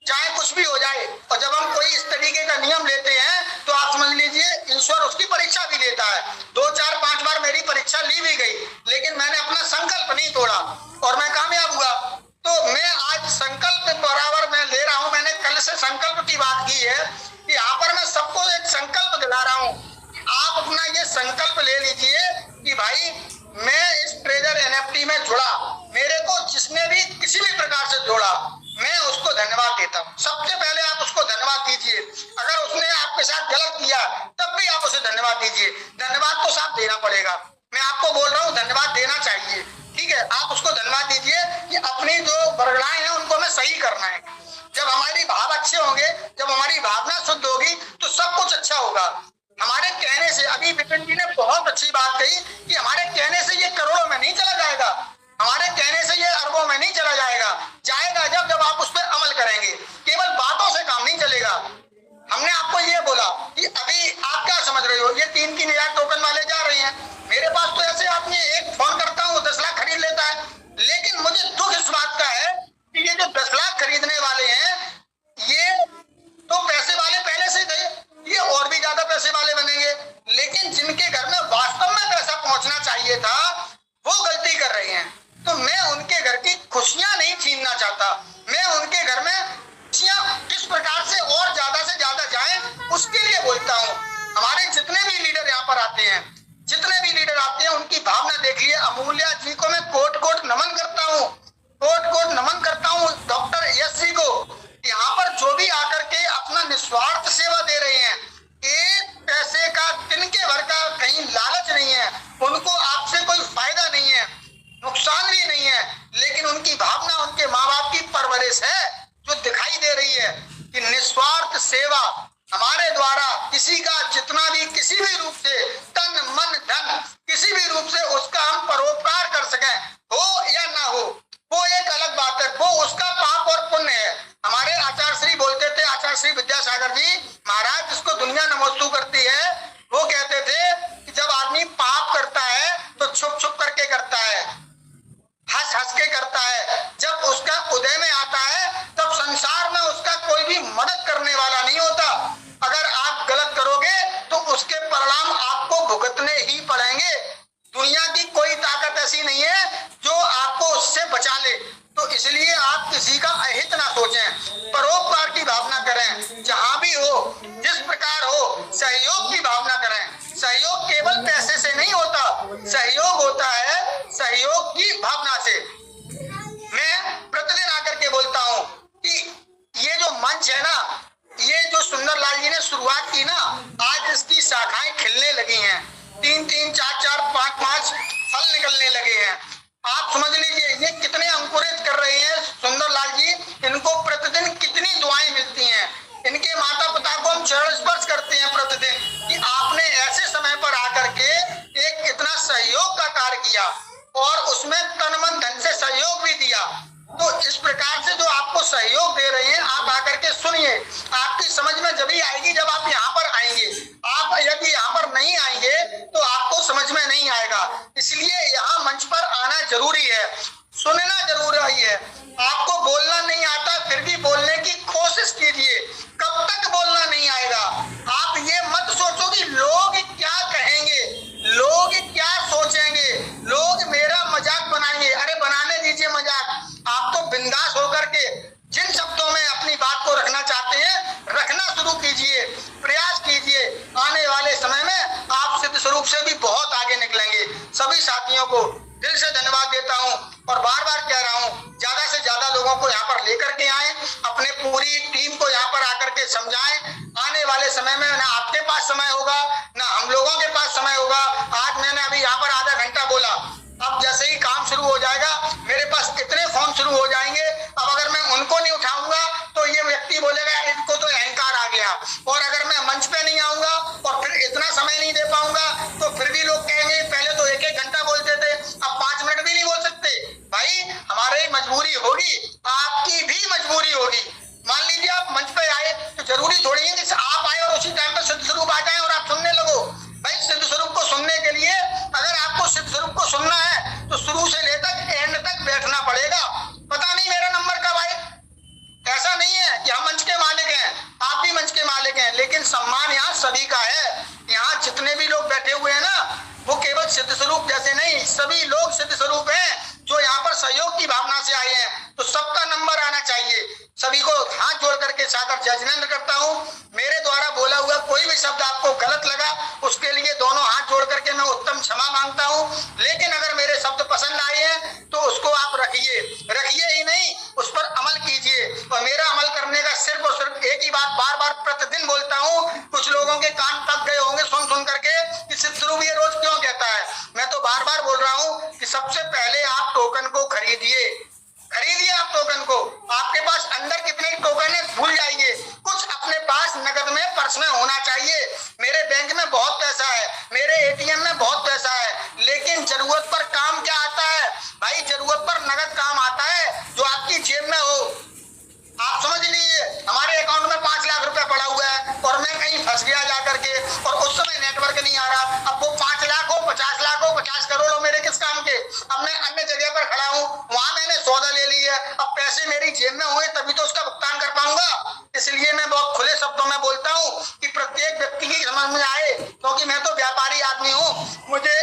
चाहे कुछ भी हो जाए। और जब हम कोई इस तरीके का नियम लेते हैं तो आप समझ लीजिए ईश्वर उसकी परीक्षा भी लेता है। 2 4 5 बार मेरी परीक्षा ली भी गई, लेकिन मैंने अपना संकल्प नहीं तोड़ा और मैं कामयाब हुआ। तो मैं आज संकल्प बराबर मैं ले रहा हूं। मैंने कल से संकल्प की बात की है कि यहाँ पर मैं सबको एक संकल्प दिला रहा हूँ। आप अपना ये संकल्प ले लीजिए कि भाई मैं इस ट्रेजर एनएफटी में जुड़ा, मेरे को जिसने भी किसी भी प्रकार से जोड़ा, मैं उसको धन्यवाद देता हूँ। सबसे पहले आप उसको धन्यवाद दीजिए। अगर उसने आपके साथ गलत किया तब भी आप उसे धन्यवाद दीजिए। धन्यवाद तो साथ देना पड़ेगा। मैं आपको बोल रहा हूँ धन्यवाद देना चाहिए, ठीक है। आप उसको धन्यवाद दीजिए कि अपनी जो वर्गणाएं हैं उनको हमें सही करना है। जब हमारी भाव अच्छे होंगे, जब हमारी भावना शुद्ध होगी तो सब कुछ अच्छा होगा। हमारे कहने से, अभी विपिन जी ने बहुत अच्छी बात कही कि हमारे कहने से ये करोड़ों में नहीं चला जाएगा, हमारे कहने से ये अरबों में नहीं चला जाएगा। जाएगा जब आप उस पर अमल करेंगे। केवल बातों से काम नहीं चलेगा। हमने आपको ये बोला कि अभी आप क्या समझ रहे हो, ये 3,000 टोकन वाले जा रहे हैं, मेरे पास तो ऐसे आदमी एक फोन करता हूँ 10 लाख खरीद लेता है। लेकिन मुझे दुख इस बात का है कि ये जो 10 लाख खरीदने वाले हैं, ये तो पैसे वाले पहले से थे, ये और भी ज्यादा पैसे वाले बनेंगे। लेकिन जिनके घर में वास्तव में पैसा पहुंचना चाहिए था, वो गलती कर रहे हैं। तो मैं उनके घर की खुशियां नहीं छीनना चाहता, मैं उनके घर में खुशियां किस प्रकार से और ज्यादा से ज्यादा जाएं, उसके लिए बोलता हूं। हमारे जितने भी लीडर यहाँ पर आते हैं, जितने भी लीडर आते हैं, उनकी भावना देखिए। अमूल्या जी को मैं कोट कोट नमन करता हूँ, कोट कोट नमन करता हूँ। डॉक्टर यश जी को, यहाँ पर जो भी आकर के अपना निस्वार्थ सेवा दे रहे हैं, एक पैसे का तिनके भर का कहीं लालच नहीं है, उनको आपसे कोई फायदा नहीं है, नुकसान भी नहीं है, लेकिन उनकी भावना उनके माँ बाप की परवरिश है जो दिखाई दे रही है कि निस्वार्थ सेवा हमारे द्वारा किसी का जितना भी किसी भी रूप से तन मन धन किसी भी रूप से उसका हम परोपकार कर सकें, हो या ना हो, वो एक अलग बात है, वो उसका पाप और पुण्य है। हमारे आचार्य श्री बोलते थे, आचार्य श्री विद्यासागर जी महाराज, जिसको दुनिया नमोस्तु करती है, वो कहते थे कि जब आदमी पाप करता है तो छुप छुप करके करता है, हंस हंस के करता है। जब उसका उदय में आता है तब संसार में उसका कोई भी मदद करने वाला नहीं होता। अगर आप गलत करोगे तो उसके परिणाम आपको भुगतने ही पड़ेंगे। दुनिया की कोई ताकत ऐसी नहीं है जो आपको उससे बचा ले। तो इसलिए आप किसी का अहित ना सोचें, परोपकार की भावना करें, जहां भी हो, जिस प्रकार हो, सहयोग की भावना करें। सहयोग केवल पैसे से नहीं होता, सहयोग होता है सहयोग की भावना से। मैं प्रतिदिन आकर के बोलता हूँ कि ये जो मंच है ना, ये जो सुंदरलाल जी ने शुरुआत की ना, आज इसकी शाखाएं खिलने लगी हैं, 3-3, 4-4, 5-5 फल निकलने लगे हैं। आप समझ लीजिए ये कितने अंकुरित कर रहे हैं सुंदरलाल जी, इनको प्रतिदिन कितनी दुआएं मिलती हैं। इनके माता पिता को हम चरण स्पर्श करते हैं प्रतिदिन कि आपने ऐसे समय पर आकर के एक इतना सहयोग का कार्य किया और उसमें तन मन धन से सहयोग भी दिया। तो इस प्रकार से जो आपको सहयोग दे रहे हैं, आप आकर के सुनिए। आपकी समझ में जब ही आएगी जब आप यहाँ पर आएंगे। आप यदि यहाँ पर नहीं आएंगे तो आपको समझ में नहीं आएगा। इसलिए यहाँ मंच पर आना जरूरी है, सुनना जरूरी है। आपको बोलना नहीं आता फिर भी बोलने की कोशिश कीजिए। कब तक बोलना नहीं आएगा? आप ये मत सोचो कि लोग क्या कहेंगे, लोग क्या सोचेंगे, लोग मेरा मजाक बनाएंगे। अरे बनाने दीजिए मजाक। आप तो बिंदास होकर के जिन शब्दों में अपनी बात को रखना चाहते हैं रखना शुरू कीजिए, प्रयास कीजिए। आने वाले समय में आप सिद्ध स्वरूप से भी बहुत आगे निकलेंगे। सभी साथियों को दिल से धन्यवाद देता हूं और बार बार कह रहा हूं, ज्यादा से ज्यादा लोगों को यहाँ पर लेकर के आए, अपने पूरी टीम को यहाँ पर आकर के समझाएं। आने वाले समय में ना आपके पास समय होगा ना हम लोगों के पास समय होगा। आज मैंने अभी यहाँ पर आधा घंटा बोला, अब जैसे ही काम शुरू हो जाएगा मेरे पास इतने फोन शुरू हो जाएंगे। अब अगर मैं उनको नहीं उठाऊंगा तो ये व्यक्ति बोलेगा यार इनको तो अहंकार आ गया। और अगर मैं मंच पे नहीं आऊंगा और फिर इतना समय नहीं दे पाऊंगा तो फिर भी लोग कहेंगे पहले तो 1-1 घंटा बोलते थे, अब 5 मिनट भी नहीं बोल सकते। भाई हमारी मजबूरी होगी, आपकी भी मजबूरी होगी। मान लीजिए आप मंच पे आए तो जरूरी थोड़ी है कि आप आए और उसी टाइम पर सिद्ध स्वरूप आ जाए और आप सुनने लगो। भाई सिद्ध स्वरूप को सुनने के लिए अगर आपको सिद्ध स्वरूप को सुनना है तो शुरू से लेकर एंड तक बैठना पड़ेगा। पता नहीं मेरा नंबर कब आए, ऐसा नहीं है कि हम मंच के मालिक हैं, आप भी मंच के मालिक हैं, लेकिन सम्मान यहाँ सभी का है। यहाँ जितने भी लोग बैठे हुए हैं ना, वो केवल सिद्ध स्वरूप जैसे नहीं, सभी लोग सिद्ध स्वरूप हैं जो यहाँ पर सहयोग की भावना से आए हैं। तो सबका नंबर आना चाहिए। सभी को हाथ जोड़ करके सादर जजमेंट करता हूँ। मेरे द्वारा बोला हुआ कोई भी शब्द आपको गलत लगा उसके लिए दोनों हाथ जोड़ करके मैं उत्तम क्षमा मांगता हूँ। लेकिन अगर मेरे शब्द पसंद आए हैं तो उसको आप रखिए, रखिए ही नहीं उस पर अमल कीजिए। और मेरा अमल करने का सिर्फ और सिर्फ एक ही बात बार बार प्रतिदिन बोलता हूँ। कुछ लोगों के कान पक गए होंगे सुन करके कि सिद्ध स्वरूप ये रोज क्यों कहता है। मैं तो बार बार बोल रहा हूँ कि सबसे पहले आप टोकन को खरीदिए, खरीदिए आप टोकन को। आपके पास अंदर कितने टोकन है काम के। अब मैं अन्य जगह पर खड़ा हूँ, वहां मैंने सौदा ले लिया, अब पैसे मेरी जेब में हुए तभी तो उसका भुगतान कर पाऊंगा। इसलिए मैं बहुत खुले शब्दों में बोलता हूँ कि प्रत्येक व्यक्ति की समझ में आए, क्योंकि मैं तो व्यापारी आदमी हूँ, मुझे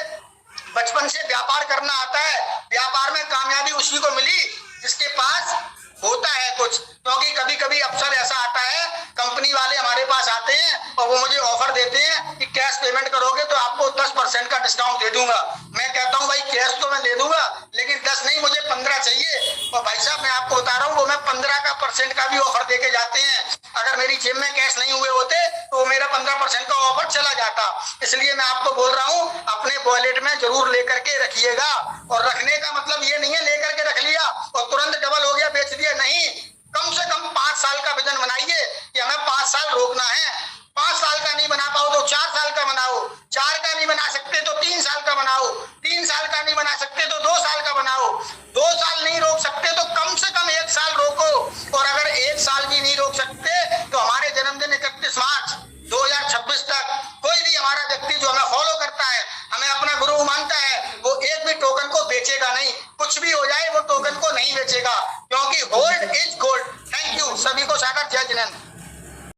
बचपन से व्यापार करना आता है। व्यापार में कामयाबी उसी को मिली जिसके पास होता है कुछ, क्योंकि कभी कभी अवसर ऐसा आता है, कंपनी वाले हमारे पास आते हैं और वो मुझे ऑफर देते हैं कि कैश पेमेंट करोगे तो आपको 10% का डिस्काउंट दे दूंगा। मैं कहता हूं भाई कैश तो मैं दे दूंगा, लेकिन 10 नहीं, मुझे 15 चाहिए। और भाई साहब मैं आपको बता रहा हूँ, वो मैं 15% का भी ऑफर दे के जाते हैं। अगर मेरी जेब में कैश नहीं हुए होते तो मेरा 15% का ऑफर चला जाता। इसलिए मैं आपको बोल रहा हूँ, अपने वॉलेट में जरूर लेकर के रखिएगा। और रखने का मतलब ये नहीं है लेकर के रख लिया और तुरंत डबल हो गया बेच दिया, नहीं। कम से कम 5 साल का विजन बनाइए कि हमें 5 साल रोकना है। 5 साल का नहीं बना पाओ तो 4 साल का बनाओ, 4 का नहीं बना सकते तो 3 साल का बनाओ, 3 साल का नहीं बना सकते तो 2 साल का बनाओ, 2 साल नहीं रोक सकते तो कम से कम 1 साल रोको। और अगर 1 साल भी नहीं रोक सकते तो हमारे जन्मदिन 31 मार्च 2026 तक कोई भी हमारा व्यक्ति जो हमें फॉलो करता है, हमें अपना गुरु मानता है, वो एक भी टोकन को बेचेगा नहीं। कुछ भी हो जाए वो टोकन को नहीं बेचेगा, क्योंकि hold is gold. Thank you सभी को। सागर जय जिनेंद्र।